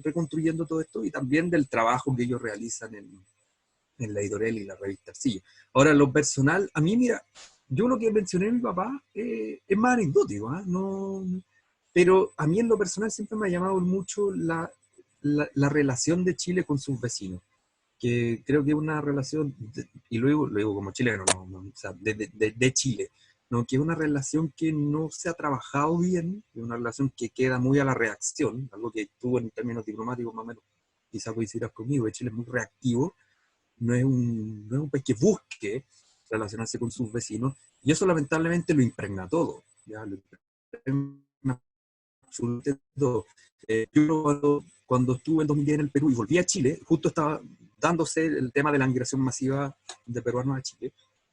reconstruyendo todo esto, y también del trabajo que ellos realizan en la editorial y la revista Arcilla. Ahora, lo personal, a mí, mira, yo lo que mencioné a mi papá es más anecdótico, ¿eh? No, pero a mí en lo personal siempre me ha llamado mucho la relación de Chile con sus vecinos, que creo que es una relación, y lo digo como chileno, o sea, de Chile, ¿no? Que es una relación que no se ha trabajado bien, es una relación que queda muy a la reacción, algo que tú en términos diplomáticos más o menos quizás coincidas conmigo. Chile es muy reactivo, no es un país que busque relacionarse con sus vecinos, y eso lamentablemente lo impregna todo, ¿ya? Lo impregna absolutamente todo. Yo cuando estuve en 2010 en el Perú y volví a Chile, justo estaba dándose el tema de la migración masiva de peruanos a Chile.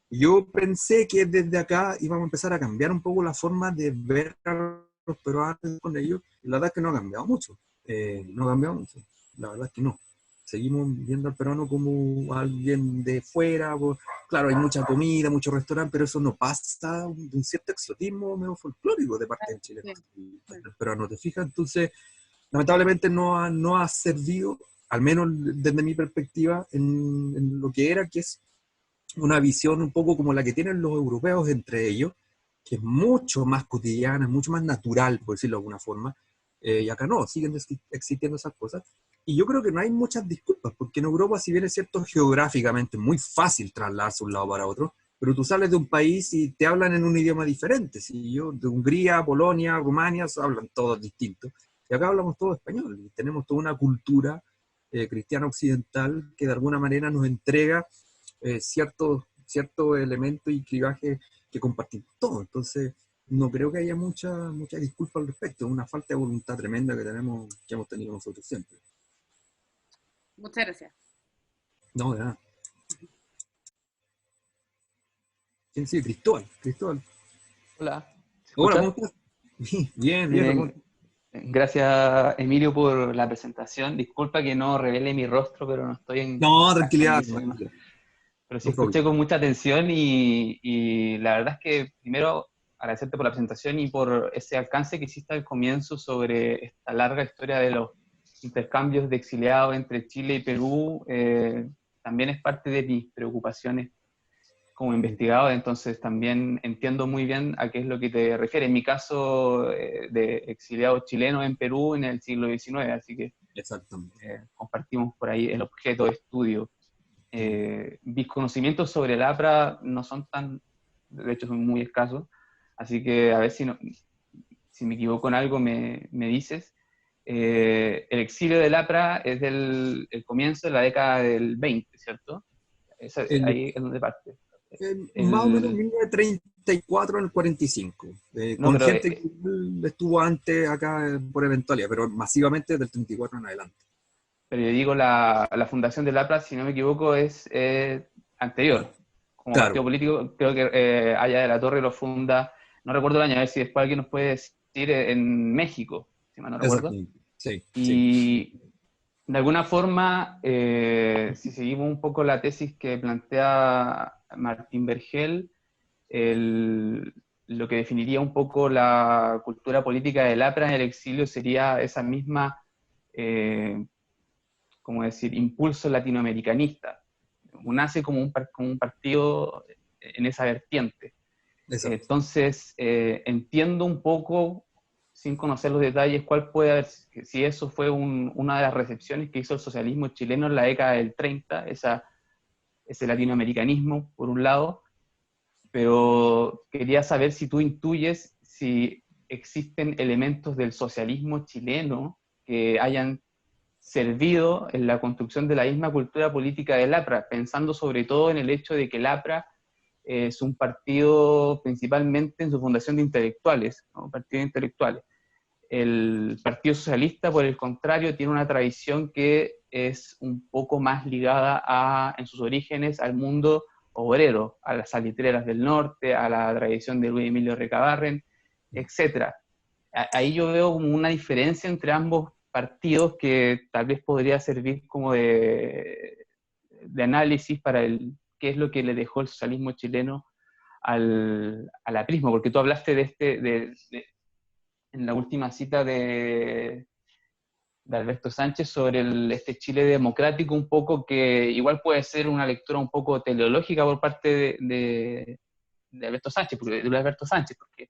Yo pensé que desde acá íbamos a empezar a cambiar un poco la forma de ver a los peruanos con ellos, y la verdad es que no ha cambiado mucho. No ha cambiado mucho, la verdad es que no. Seguimos viendo al peruano como alguien de fuera, pues, claro, hay mucha comida, mucho restaurante, pero eso no pasa de un cierto exotismo medio folclórico de parte del chileno. El peruano, ¿te fijas? Entonces, lamentablemente no ha servido, al menos desde mi perspectiva, en lo que era, que es una visión un poco como la que tienen los europeos entre ellos, que es mucho más cotidiana, mucho más natural, por decirlo de alguna forma, y acá no, siguen existiendo esas cosas. Y yo creo que no hay muchas disculpas, porque en Europa, si bien es cierto geográficamente muy fácil trasladarse de un lado para otro, pero tú sales de un país y te hablan en un idioma diferente. Si yo, de Hungría, Polonia, Rumania, hablan todos distintos. Y acá hablamos todos español, y tenemos toda una cultura cristiana occidental que de alguna manera nos entrega cierto elemento y clivaje que compartimos todos. Entonces, no creo que haya mucha disculpa al respecto. Es una falta de voluntad tremenda que hemos tenido nosotros siempre. Muchas gracias. No, de nada. Sí, Cristóbal. Hola. Hola, ¿cómo estás? Bien. Bien. Gracias, Emilio, por la presentación. Disculpa que no revele mi rostro, pero no estoy en... No, tranquilidad. Pero sí escuché con mucha atención y la verdad es que primero agradecerte por la presentación y por ese alcance que hiciste al comienzo sobre esta larga historia de los intercambios de exiliados entre Chile y Perú. También es parte de mis preocupaciones como investigador, entonces también entiendo muy bien a qué es lo que te refieres. En mi caso, de exiliados chilenos en Perú en el siglo XIX, así que compartimos por ahí el objeto de estudio. Mis conocimientos sobre el APRA no son de hecho son muy escasos, así que a ver si me equivoco en algo me dices. el exilio del APRA es el comienzo de la década del 20, ¿cierto? Ahí es donde parte. Más o menos en 1934 al 45, No, con pero gente que estuvo antes acá por eventualidad, pero masivamente del 34 en adelante. Pero yo digo, la fundación del APRA, si no me equivoco, es anterior. Como Claro, partido político, creo que Haya de la Torre lo funda, no recuerdo el año, a ver si después alguien nos puede decir, en México, si mal no recuerdo. exactamente. Sí, sí. Y de alguna forma, si seguimos un poco la tesis que plantea Martín Vergel, lo que definiría un poco la cultura política del APRA en el exilio sería esa misma, ¿cómo decir?, impulso latinoamericanista. Nace como como un partido en esa vertiente. Exacto. Entonces, entiendo un poco, sin conocer los detalles, cuál puede haber, si eso fue una de las recepciones que hizo el socialismo chileno en la década del 30, ese latinoamericanismo, por un lado, pero quería saber si tú intuyes si existen elementos del socialismo chileno que hayan servido en la construcción de la misma cultura política del APRA, pensando sobre todo en el hecho de que el APRA es un partido principalmente en su fundación de intelectuales, ¿no? Un partido de intelectuales. El Partido Socialista, por el contrario, tiene una tradición que es un poco más ligada en sus orígenes al mundo obrero, a las salitreras del norte, a la tradición de Luis Emilio Recabarren, etc. Ahí yo veo como una diferencia entre ambos partidos que tal vez podría servir como de análisis para qué es lo que le dejó el socialismo chileno al aprismo, porque tú hablaste en la última cita de Alberto Sánchez sobre este Chile democrático, un poco que igual puede ser una lectura un poco teleológica por parte de Alberto Sánchez, de Alberto Sánchez, porque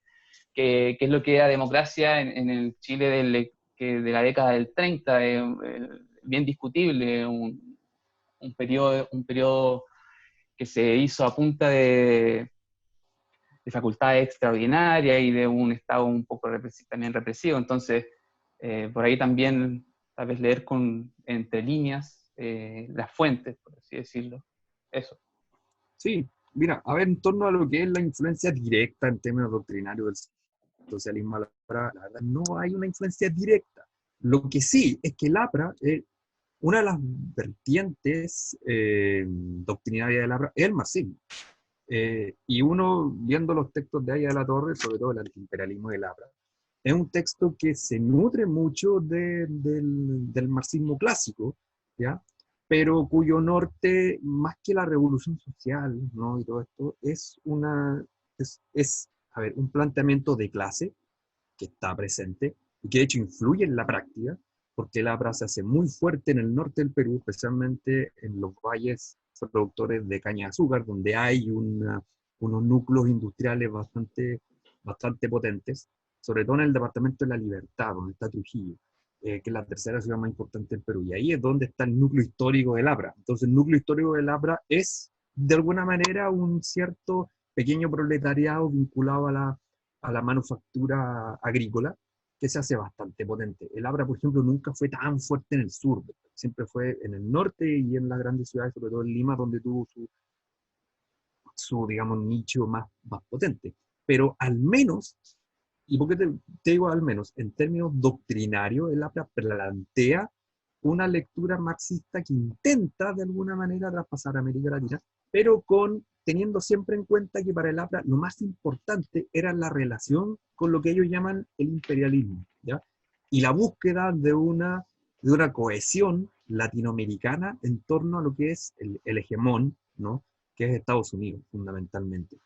que es lo que era democracia en el Chile de la década del 30, bien discutible, un periodo que se hizo a punta de facultades extraordinarias y de un Estado un poco también represivo. Entonces, por ahí también, tal vez leer entre líneas las fuentes, por así decirlo. Eso. Sí, mira, a ver, en torno a lo que es la influencia directa en términos doctrinarios del socialismo al APRA, la verdad, no hay una influencia directa. Lo que sí es que el APRA, una de las vertientes doctrinarias del APRA es el marxismo. Y uno, viendo los textos de Haya de la Torre, sobre todo el antiimperialismo del APRA, es un texto que se nutre mucho del marxismo clásico, ¿ya? Pero cuyo norte, más que la revolución social, ¿no? Y todo esto, a ver, un planteamiento de clase que está presente y que de hecho influye en la práctica, porque el APRA se hace muy fuerte en el norte del Perú, especialmente en los valles productores de caña de azúcar, donde hay unos núcleos industriales bastante potentes, sobre todo en el departamento de La Libertad, donde está Trujillo, que es la tercera ciudad más importante del Perú, y ahí es donde está el núcleo histórico del APRA. Entonces el núcleo histórico del APRA es, de alguna manera, un cierto pequeño proletariado vinculado a la manufactura agrícola, que se hace bastante potente. El APRA, por ejemplo, nunca fue tan fuerte en el sur, siempre fue en el norte y en las grandes ciudades, sobre todo en Lima, donde tuvo su digamos, nicho más potente. Pero al menos, ¿y por qué te digo al menos? En términos doctrinarios, el APRA plantea una lectura marxista que intenta de alguna manera traspasar a América Latina, pero teniendo siempre en cuenta que para el APRA lo más importante era la relación con lo que ellos llaman el imperialismo, ¿ya? Y la búsqueda de una cohesión latinoamericana en torno a lo que es el hegemón, ¿no? Que es Estados Unidos, fundamentalmente.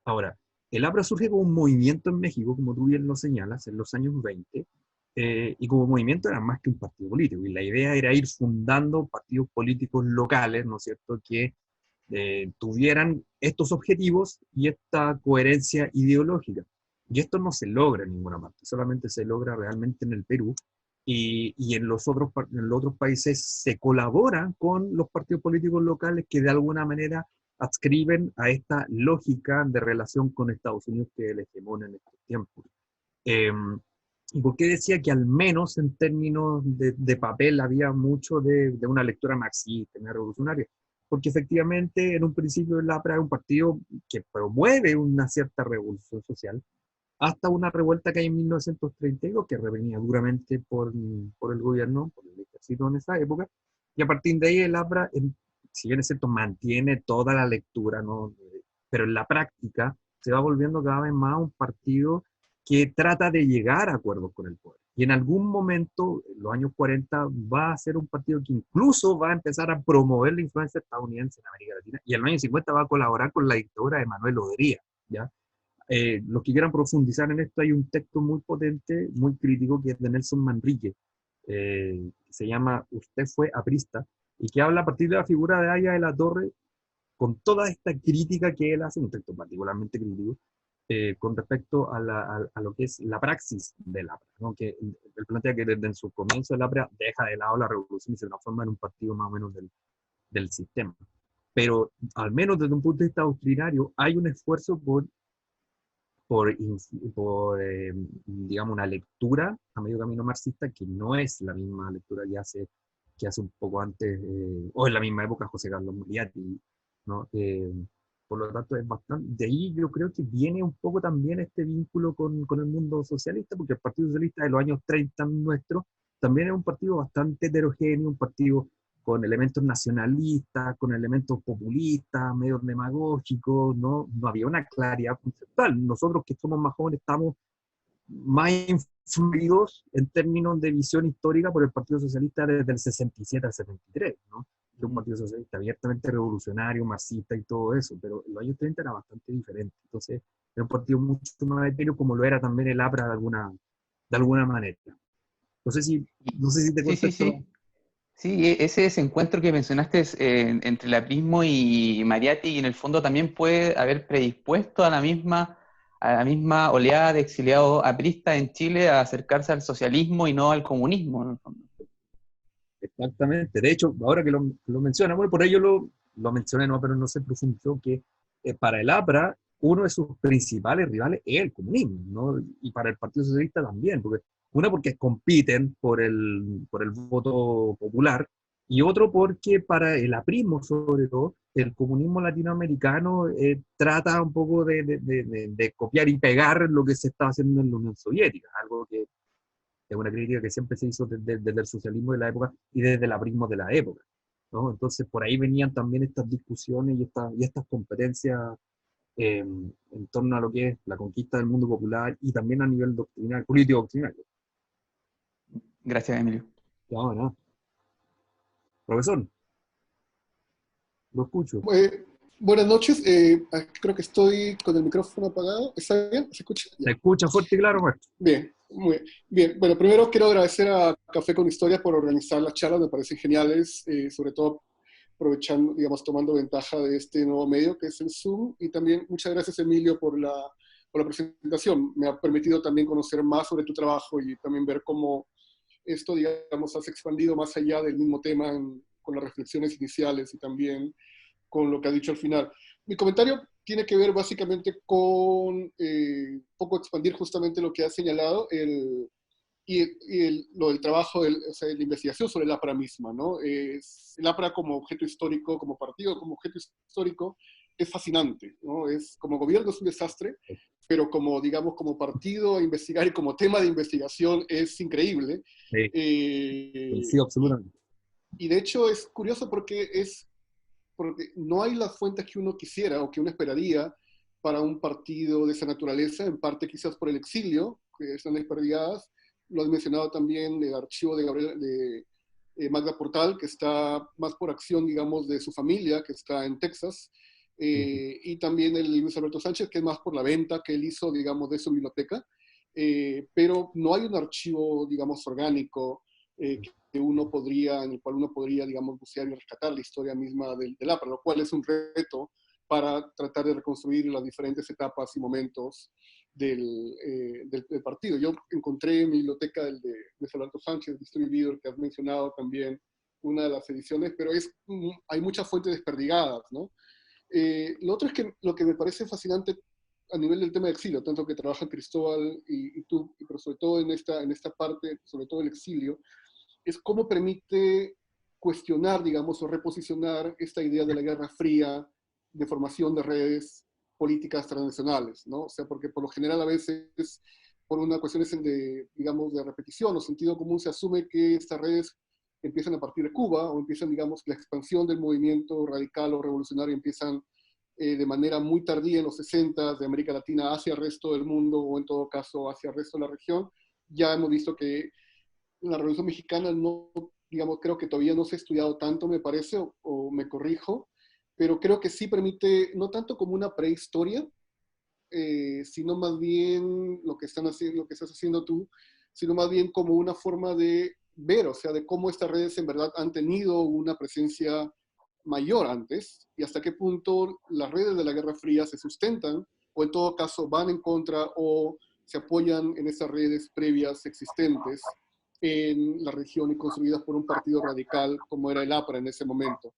Ahora, el APRA surge como un movimiento en México, como tú bien lo señalas, en los años 20, y como movimiento era más que un partido político, y la idea era ir fundando partidos políticos locales, ¿no es cierto?, que tuvieran estos objetivos y esta coherencia ideológica. Y esto no se logra en ninguna parte, solamente se logra realmente en el Perú, y en los otros países se colabora con los partidos políticos locales que de alguna manera adscriben a esta lógica de relación con Estados Unidos que es el hegemón en estos tiempos. ¿Y por qué decía que al menos en términos de papel había mucho de una lectura marxista, una revolucionaria? Porque efectivamente en un principio el APRA es un partido que promueve una cierta revolución social, hasta una revuelta que hay en 1932 que revenía duramente por el gobierno, por el ejército en esa época, y a partir de ahí el APRA, si bien es cierto, mantiene toda la lectura, ¿no? Pero en la práctica se va volviendo cada vez más un partido que trata de llegar a acuerdos con el poder. Y en algún momento, en los años 40, va a ser un partido que incluso va a empezar a promover la influencia estadounidense en América Latina, y en los años 50 va a colaborar con la dictadura de Manuel Odría, ¿ya? Los que quieran profundizar en esto, hay un texto muy potente, muy crítico, que es de Nelson Manrique, que se llama Usted fue aprista, y que habla a partir de la figura de Aya de la Torre, con toda esta crítica que él hace, un texto particularmente crítico, con respecto a lo que es la praxis del APRA, ¿no? Que él plantea que desde su comienzo el APRA deja de lado la revolución y se transforma en un partido más o menos del sistema. Pero al menos desde un punto de vista doctrinario hay un esfuerzo por digamos, una lectura a medio camino marxista que no es la misma lectura que hace un poco antes, o en la misma época José Carlos Mariatti, ¿no? Por lo tanto, es bastante, de ahí yo creo que viene un poco también este vínculo con el mundo socialista, porque el Partido Socialista de los años 30 nuestro también es un partido bastante heterogéneo, un partido con elementos nacionalistas, con elementos populistas, medio demagógicos, ¿no? No había una claridad conceptual. Nosotros que somos más jóvenes estamos más influidos en términos de visión histórica por el Partido Socialista desde el 67 al 73, ¿no? Que es un Partido Socialista abiertamente revolucionario, marxista y todo eso, pero en los años 30 era bastante diferente. Entonces, era un partido mucho más etéreo, como lo era también el APRA de alguna manera. No sé si te Sí, sí, contesto. sí. Sí, ese desencuentro que mencionaste entre el aprismo y Mariatti, y en el fondo también puede haber predispuesto a la misma oleada de exiliados apristas en Chile a acercarse al socialismo y no al comunismo, en el fondo. Exactamente. De hecho, ahora que lo menciona, bueno, por ello lo mencioné, ¿no? Pero no se profundizó que para el APRA uno de sus principales rivales es el comunismo, ¿no? Y para el Partido Socialista también, porque compiten por el voto popular, y otro porque para el aprismo, sobre todo, el comunismo latinoamericano trata un poco de copiar y pegar lo que se estaba haciendo en la Unión Soviética, algo que es una crítica que siempre se hizo desde el socialismo de la época y desde el aprismo de la época, ¿no? Entonces, por ahí venían también estas discusiones y estas competencias en torno a lo que es la conquista del mundo popular y también a nivel doctrinal, político doctrinario. Gracias, Emilio. No, no. Profesor, lo escucho. Buenas noches, creo que estoy con el micrófono apagado. ¿Está bien? ¿Se escucha? Se escucha fuerte y claro, maestro. Bien, muy bien. Bueno, primero quiero agradecer a Café con Historia por organizar las charlas, me parecen geniales, sobre todo aprovechando, digamos, tomando ventaja de este nuevo medio que es el Zoom, y también muchas gracias, Emilio, por la presentación. Me ha permitido también conocer más sobre tu trabajo y también ver cómo esto, digamos, has expandido más allá del mismo tema con las reflexiones iniciales y también con lo que ha dicho al final. Mi comentario tiene que ver básicamente con un poco expandir justamente lo que ha señalado lo del trabajo, o sea, la investigación sobre el APRA misma, ¿no? El APRA como objeto histórico, como partido, como objeto histórico, es fascinante, ¿no? Como gobierno es un desastre, pero como, como partido a investigar y como tema de investigación es increíble. Sí, absolutamente. Y de hecho es curioso porque no hay las fuentes que uno quisiera o que uno esperaría para un partido de esa naturaleza, en parte quizás por el exilio, que están desperdigadas. Lo has mencionado también el archivo de Magda Portal, que está más por acción, digamos, de su familia, que está en Texas, y también el Luis Alberto Sánchez, que es más por la venta que él hizo, digamos, de su biblioteca, pero no hay un archivo, digamos, orgánico en el cual uno podría, digamos, bucear y rescatar la historia misma del APRA, lo cual es un reto para tratar de reconstruir las diferentes etapas y momentos del partido. Yo encontré en mi biblioteca el de Luis Alberto Sánchez, Distribuidor, que has mencionado también, una de las ediciones, pero hay muchas fuentes desperdigadas, ¿no? Lo otro es que lo que me parece fascinante a nivel del tema de exilio, tanto que trabaja Cristóbal y tú, pero sobre todo en esta parte, sobre todo el exilio, es cómo permite cuestionar, digamos, o reposicionar esta idea de la Guerra Fría, de formación de redes políticas transnacionales, ¿no? O sea, porque por lo general a veces, por una cuestión de, digamos, de repetición o sentido común, se asume que estas redes empiezan a partir de Cuba, o empiezan, digamos, la expansión del movimiento radical o revolucionario empiezan de manera muy tardía en los 60 de América Latina hacia el resto del mundo, o en todo caso hacia el resto de la región. Ya hemos visto que la Revolución Mexicana no, digamos, creo que todavía no se ha estudiado tanto, me parece, o me corrijo, pero creo que sí permite, no tanto como una prehistoria, sino más bien lo que están haciendo, lo que estás haciendo tú, sino más bien como una forma de ver, o sea, de cómo estas redes en verdad han tenido una presencia mayor antes, y hasta qué punto las redes de la Guerra Fría se sustentan, o en todo caso van en contra o se apoyan en esas redes previas existentes en la región y construidas por un partido radical como era el APRA en ese momento.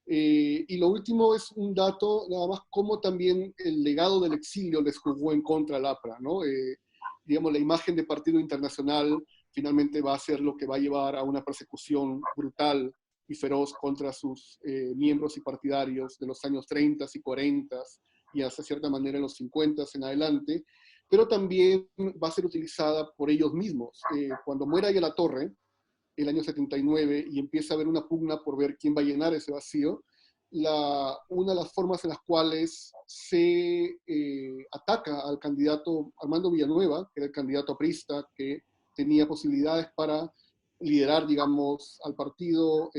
Y lo último es un dato, nada más, cómo también el legado del exilio les jugó en contra al APRA, ¿no? Digamos, la imagen de partido internacional finalmente va a ser lo que va a llevar a una persecución brutal y feroz contra sus miembros y partidarios de los años 30 y 40 y hasta cierta manera en los 50 en adelante, pero también va a ser utilizada por ellos mismos. Cuando muera Aya La Torre, el año 79, y empieza a haber una pugna por ver quién va a llenar ese vacío, una de las formas en las cuales se ataca al candidato Armando Villanueva, que era el candidato aprista, que tenía posibilidades para liderar, digamos, al partido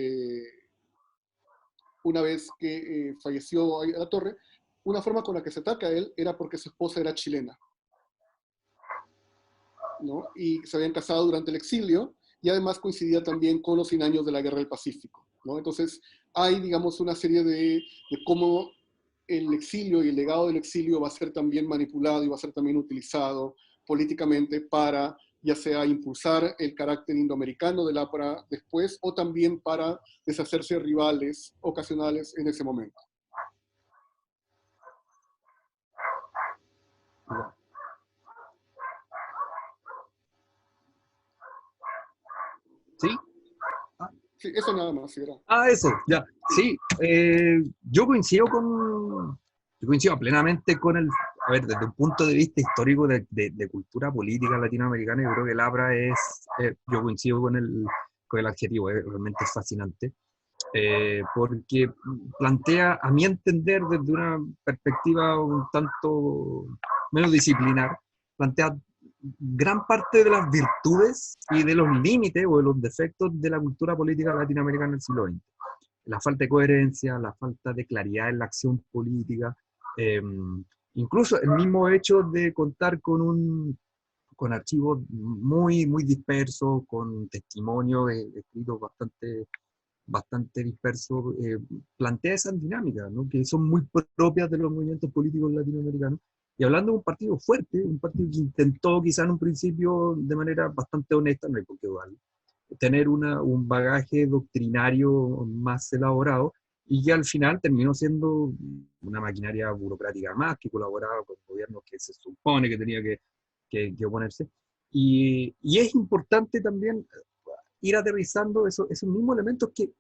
una vez que falleció a La Torre. Una forma con la que se ataca a él era porque su esposa era chilena, ¿no? Y se habían casado durante el exilio, y además coincidía también con los 100 años de la Guerra del Pacífico, ¿no? Entonces hay, digamos, una serie de cómo el exilio y el legado del exilio va a ser también manipulado y va a ser también utilizado políticamente para ya sea impulsar el carácter indoamericano del APRA después, o también para deshacerse de rivales ocasionales en ese momento. ¿Sí? Sí, eso nada más, sí, era. Eso, ya. Sí, yo coincido plenamente con el, a ver, desde un punto de vista histórico de cultura política latinoamericana, yo creo que el APRA es, yo coincido con el adjetivo, realmente es fascinante, porque plantea, a mi entender, desde una perspectiva un tanto menos disciplinar, plantea gran parte de las virtudes y de los límites o de los defectos de la cultura política latinoamericana del siglo XX. La falta de coherencia, la falta de claridad en la acción política, incluso el mismo hecho de contar con archivos muy, muy dispersos, con testimonios escritos bastante dispersos, plantea esas dinámicas, ¿no? Que son muy propias de los movimientos políticos latinoamericanos. Y hablando de un partido fuerte, un partido que intentó quizá en un principio de manera bastante honesta, no hay por qué dudarlo, tener un bagaje doctrinario más elaborado, y que al final terminó siendo una maquinaria burocrática más que colaboraba con gobiernos que se supone que tenía que oponerse. Y es importante también ir aterrizando esos mismos elementos que,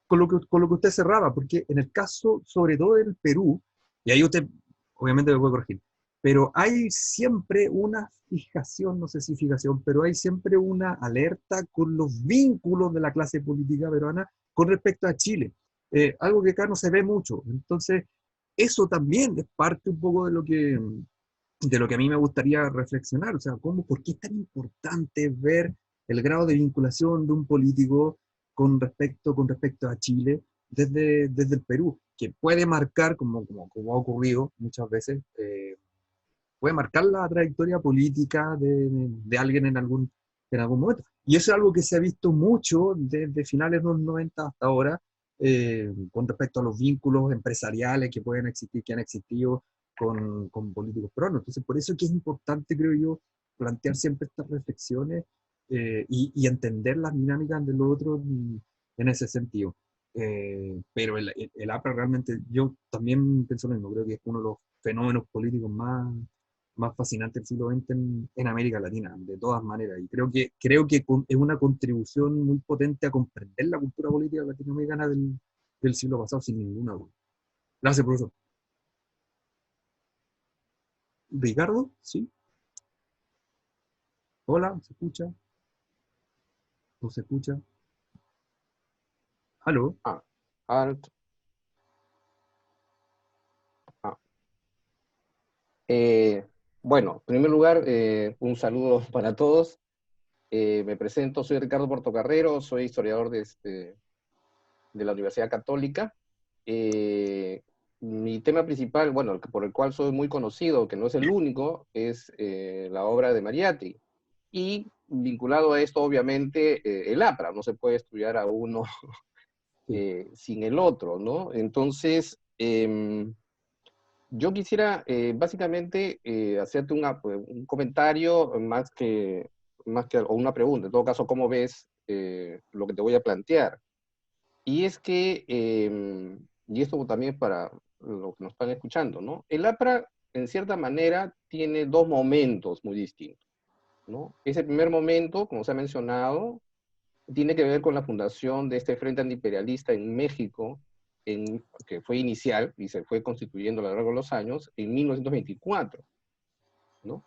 con lo que usted cerraba, porque en el caso, sobre todo del Perú, y ahí usted obviamente me puede corregir, pero hay siempre una fijación, no sé si fijación, pero hay siempre una alerta con los vínculos de la clase política peruana con respecto a Chile, algo que acá no se ve mucho. Entonces, eso también es parte un poco de lo que a mí me gustaría reflexionar, o sea, ¿por qué es tan importante ver el grado de vinculación de un político con respecto a Chile desde el Perú, que puede marcar, como ha ocurrido muchas veces, puede marcar la trayectoria política de alguien en algún momento. Y eso es algo que se ha visto mucho desde finales de los 90 hasta ahora, con respecto a los vínculos empresariales que pueden existir, que han existido con políticos peruanos. Entonces, por eso es que es importante, creo yo, plantear siempre estas reflexiones, y entender las dinámicas de los otros en ese sentido. Pero el APRA realmente, yo también pienso lo mismo, creo que es uno fenómenos políticos más fascinantes del siglo XX en América Latina, de todas maneras. Y creo que es una contribución muy potente a comprender la cultura política latinoamericana del siglo pasado, sin ninguna duda. Gracias, profesor. Ricardo, ¿sí? Hola, ¿se escucha? ¿No se escucha? ¿Aló? Alt. Bueno, en primer lugar, un saludo para todos. Me presento, soy Ricardo Portocarrero, soy historiador de la Universidad Católica. Mi tema principal, bueno, por el cual soy muy conocido, que no es el único, es la obra de Mariátegui. Y vinculado a esto, obviamente, el APRA. No se puede estudiar a uno sin el otro, ¿no? Entonces, yo quisiera básicamente hacerte un comentario o una pregunta. En todo caso, ¿cómo ves lo que te voy a plantear? Y es que, y esto también es para los que nos están escuchando, ¿no? El APRA, en cierta manera, tiene dos momentos muy distintos, ¿no? Ese primer momento, como se ha mencionado, tiene que ver con la fundación de este Frente Antiimperialista en México, que fue inicial y se fue constituyendo a lo largo de los años, en 1924, ¿no?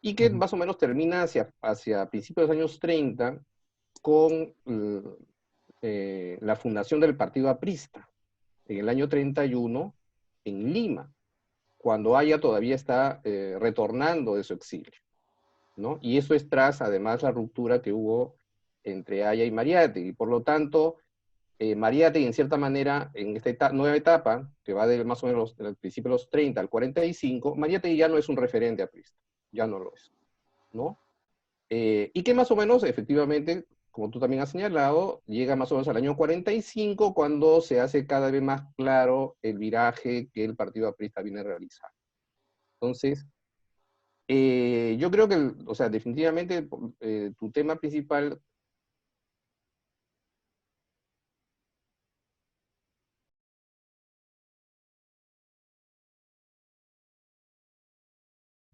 Y que más o menos termina hacia principios de los años 30 con la fundación del Partido Aprista, en el año 31, en Lima, cuando Haya todavía está retornando de su exilio, ¿no? Y eso es tras, además, la ruptura que hubo entre Haya y Mariátegui. Por lo tanto, Mariátegui, en cierta manera, en esta nueva etapa, que va de más o menos del principio de los 30 al 45, Mariátegui ya no es un referente aprista, ya no lo es, ¿no? Y que más o menos, efectivamente, como tú también has señalado, llega más o menos al año 45, cuando se hace cada vez más claro el viraje que el partido aprista viene a realizar. Entonces, yo creo que, o sea, definitivamente tu tema principal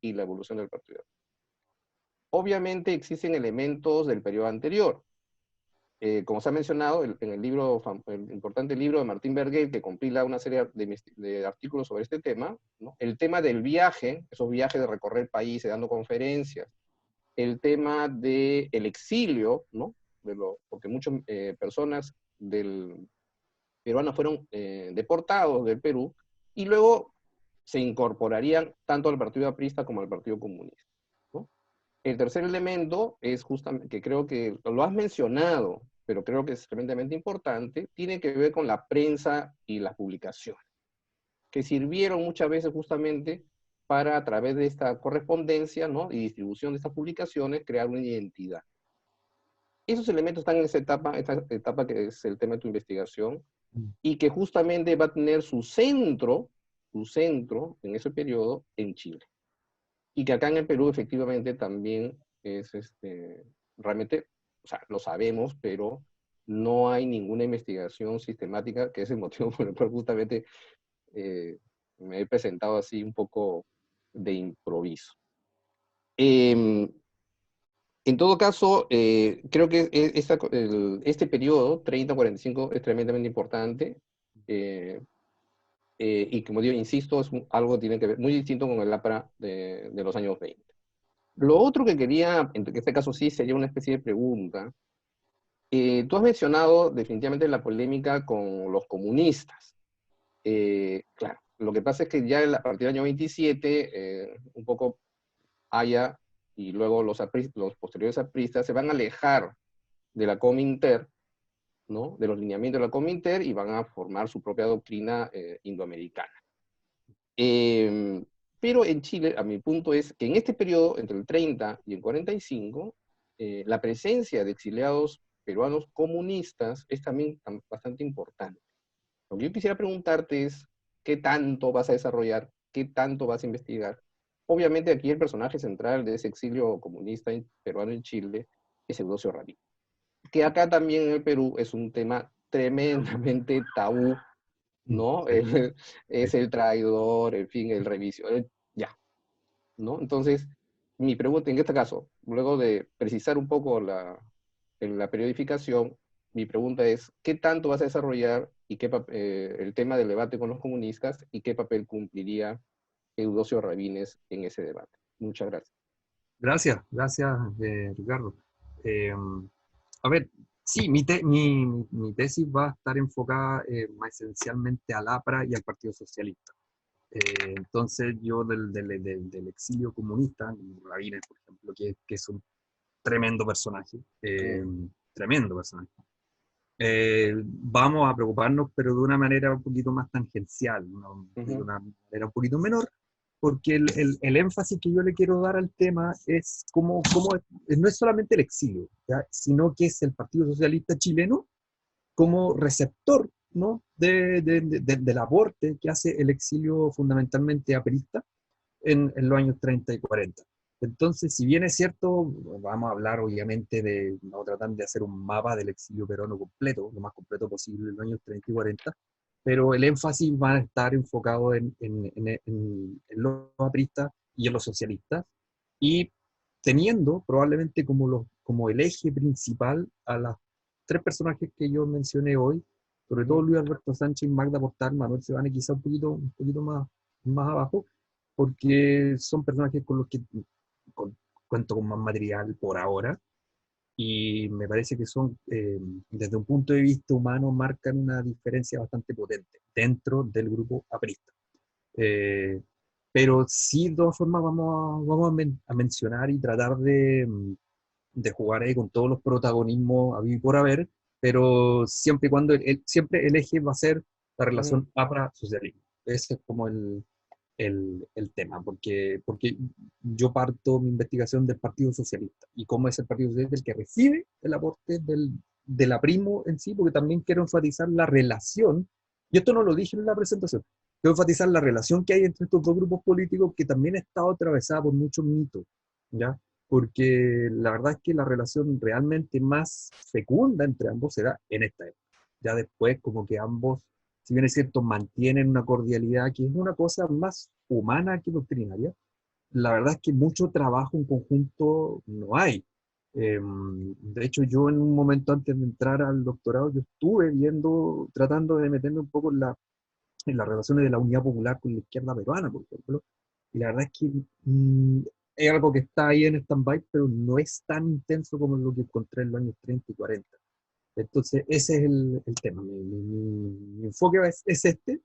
y la evolución del partido. Obviamente existen elementos del periodo anterior. Como se ha mencionado, en el importante libro de Martín Vergel, que compila una serie de artículos sobre este tema, ¿no? El tema del viaje, esos viajes de recorrer países, dando conferencias, el tema del exilio, ¿no? Porque muchas personas peruanas fueron deportados del Perú, y luego se incorporarían tanto al Partido Aprista como al Partido Comunista, ¿no? El tercer elemento es justamente, que creo que lo has mencionado, pero creo que es tremendamente importante, tiene que ver con la prensa y las publicaciones, que sirvieron muchas veces justamente para, a través de esta correspondencia, ¿no? Y distribución de estas publicaciones, crear una identidad. Esos elementos están en esta etapa que es el tema de tu investigación, y que justamente va a tener su centro en ese periodo en Chile. Y que acá en el Perú efectivamente también es realmente, o sea, lo sabemos, pero no hay ninguna investigación sistemática, que es el motivo por el cual justamente me he presentado así un poco de improviso. En todo caso, creo que este periodo, 30-45, es tremendamente importante, y como digo, insisto, es algo que tiene que ver muy distinto con el APRA de los años 20. Lo otro que quería, en este caso sí sería una especie de pregunta. Tú has mencionado definitivamente la polémica con los comunistas. Claro, lo que pasa es que ya a partir del año 27, un poco Haya y luego los posteriores apristas se van a alejar de la Cominter, ¿no? De los lineamientos de la Cominter, y van a formar su propia doctrina indoamericana. Pero en Chile, a mi punto es que en este periodo, entre el 30 y el 45, la presencia de exiliados peruanos comunistas es también bastante importante. Lo que yo quisiera preguntarte es, ¿qué tanto vas a desarrollar? ¿Qué tanto vas a investigar? Obviamente aquí el personaje central de ese exilio comunista peruano en Chile es Eudosio Ramírez, que acá también en el Perú es un tema tremendamente tabú, ¿no? Es el traidor, en fin, el revisor, ya, ¿no? Entonces, mi pregunta en este caso, luego de precisar un poco en la periodificación, mi pregunta es, ¿qué tanto vas a desarrollar y el tema del debate con los comunistas y qué papel cumpliría Eudosio Rabines en ese debate? Muchas gracias. Gracias, Ricardo. A ver, sí, mi tesis va a estar enfocada más esencialmente al APRA y al Partido Socialista. Entonces yo del exilio comunista, Rabines, por ejemplo, que es un tremendo personaje, tremendo personaje. Vamos a preocuparnos, pero de una manera un poquito más tangencial, ¿no? De una manera un poquito menor, porque el énfasis que yo le quiero dar al tema es cómo no es solamente el exilio, ¿ya? Sino que es el Partido Socialista chileno como receptor, ¿no? Del aporte que hace el exilio fundamentalmente aprista en los años 30 y 40. Entonces, si bien es cierto, vamos a hablar obviamente vamos a tratar de hacer un mapa del exilio peruano completo, lo más completo posible en los años 30 y 40, pero el énfasis va a estar enfocado en los apristas y en los socialistas, y teniendo probablemente como el eje principal a las tres personajes que yo mencioné hoy, sobre todo Luis Alberto Sánchez, Magda Portal, Manuel Sebane, quizá un poquito más abajo, porque son personajes con los que cuento con más material por ahora, y me parece que son, desde un punto de vista humano, marcan una diferencia bastante potente dentro del grupo aprista. Pero sí, de todas formas, vamos a mencionar y tratar de jugar ahí con todos los protagonismos a vivir por haber, pero siempre y cuando siempre el eje va a ser la relación APRA-socialismo. Ese es como el tema, porque yo parto mi investigación del Partido Socialista, y cómo es el Partido Socialista el que recibe el aporte del aprimo en sí, porque también quiero enfatizar la relación, y esto no lo dije en la presentación, quiero enfatizar la relación que hay entre estos dos grupos políticos, que también ha estado atravesada por muchos mitos, ¿ya? Porque la verdad es que la relación realmente más fecunda entre ambos se da en esta época. Ya después, como que ambos, si bien es cierto, mantienen una cordialidad que es una cosa más humana que doctrinaria, la verdad es que mucho trabajo en conjunto no hay. De hecho, yo en un momento antes de entrar al doctorado, yo estuve tratando de meterme un poco en las relaciones de la Unidad Popular con la izquierda peruana, por ejemplo, y la verdad es que es algo que está ahí en stand-by, pero no es tan intenso como lo que encontré en los años 30 y 40. Entonces, ese es el tema. Mi enfoque es este,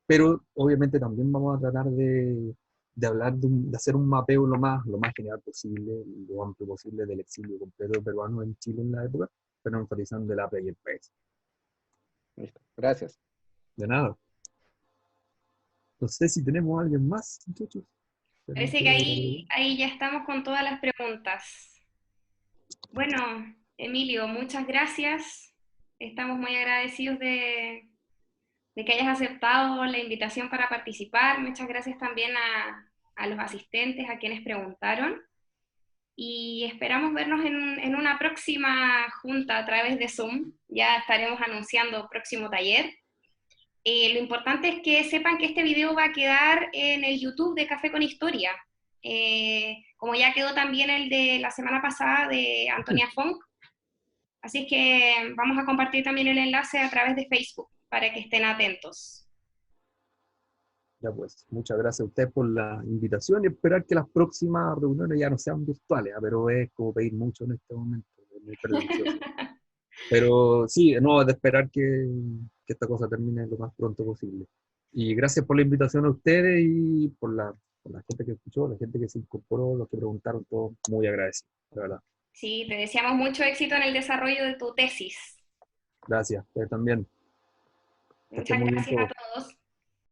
pero obviamente también vamos a tratar de hablar, de hacer un mapeo lo más general posible, lo amplio posible del exilio completo peruano en Chile en la época, pero enfatizando el APRA y el PS. Listo. Gracias. De nada. No sé si tenemos a alguien más, muchachos. Parece que ahí ya estamos con todas las preguntas. Bueno, Emilio, muchas gracias. Estamos muy agradecidos de que hayas aceptado la invitación para participar. Muchas gracias también a los asistentes, a quienes preguntaron. Y esperamos vernos en una próxima junta a través de Zoom. Ya estaremos anunciando próximo taller. Lo importante es que sepan que este video va a quedar en el YouTube de Café con Historia, como ya quedó también el de la semana pasada de Antonia Funk. Así es que vamos a compartir también el enlace a través de Facebook para que estén atentos. Ya pues, muchas gracias a usted por la invitación, y esperar que las próximas reuniones ya no sean virtuales, pero es como pedir mucho en este momento, es muy pretencioso. Pero sí, no, es de esperar que esta cosa termine lo más pronto posible. Y gracias por la invitación a ustedes y por la gente que escuchó, la gente que se incorporó, los que preguntaron, todo muy agradecido, la verdad. Sí, te deseamos mucho éxito en el desarrollo de tu tesis. Gracias, ustedes también. Muchas gracias a todos.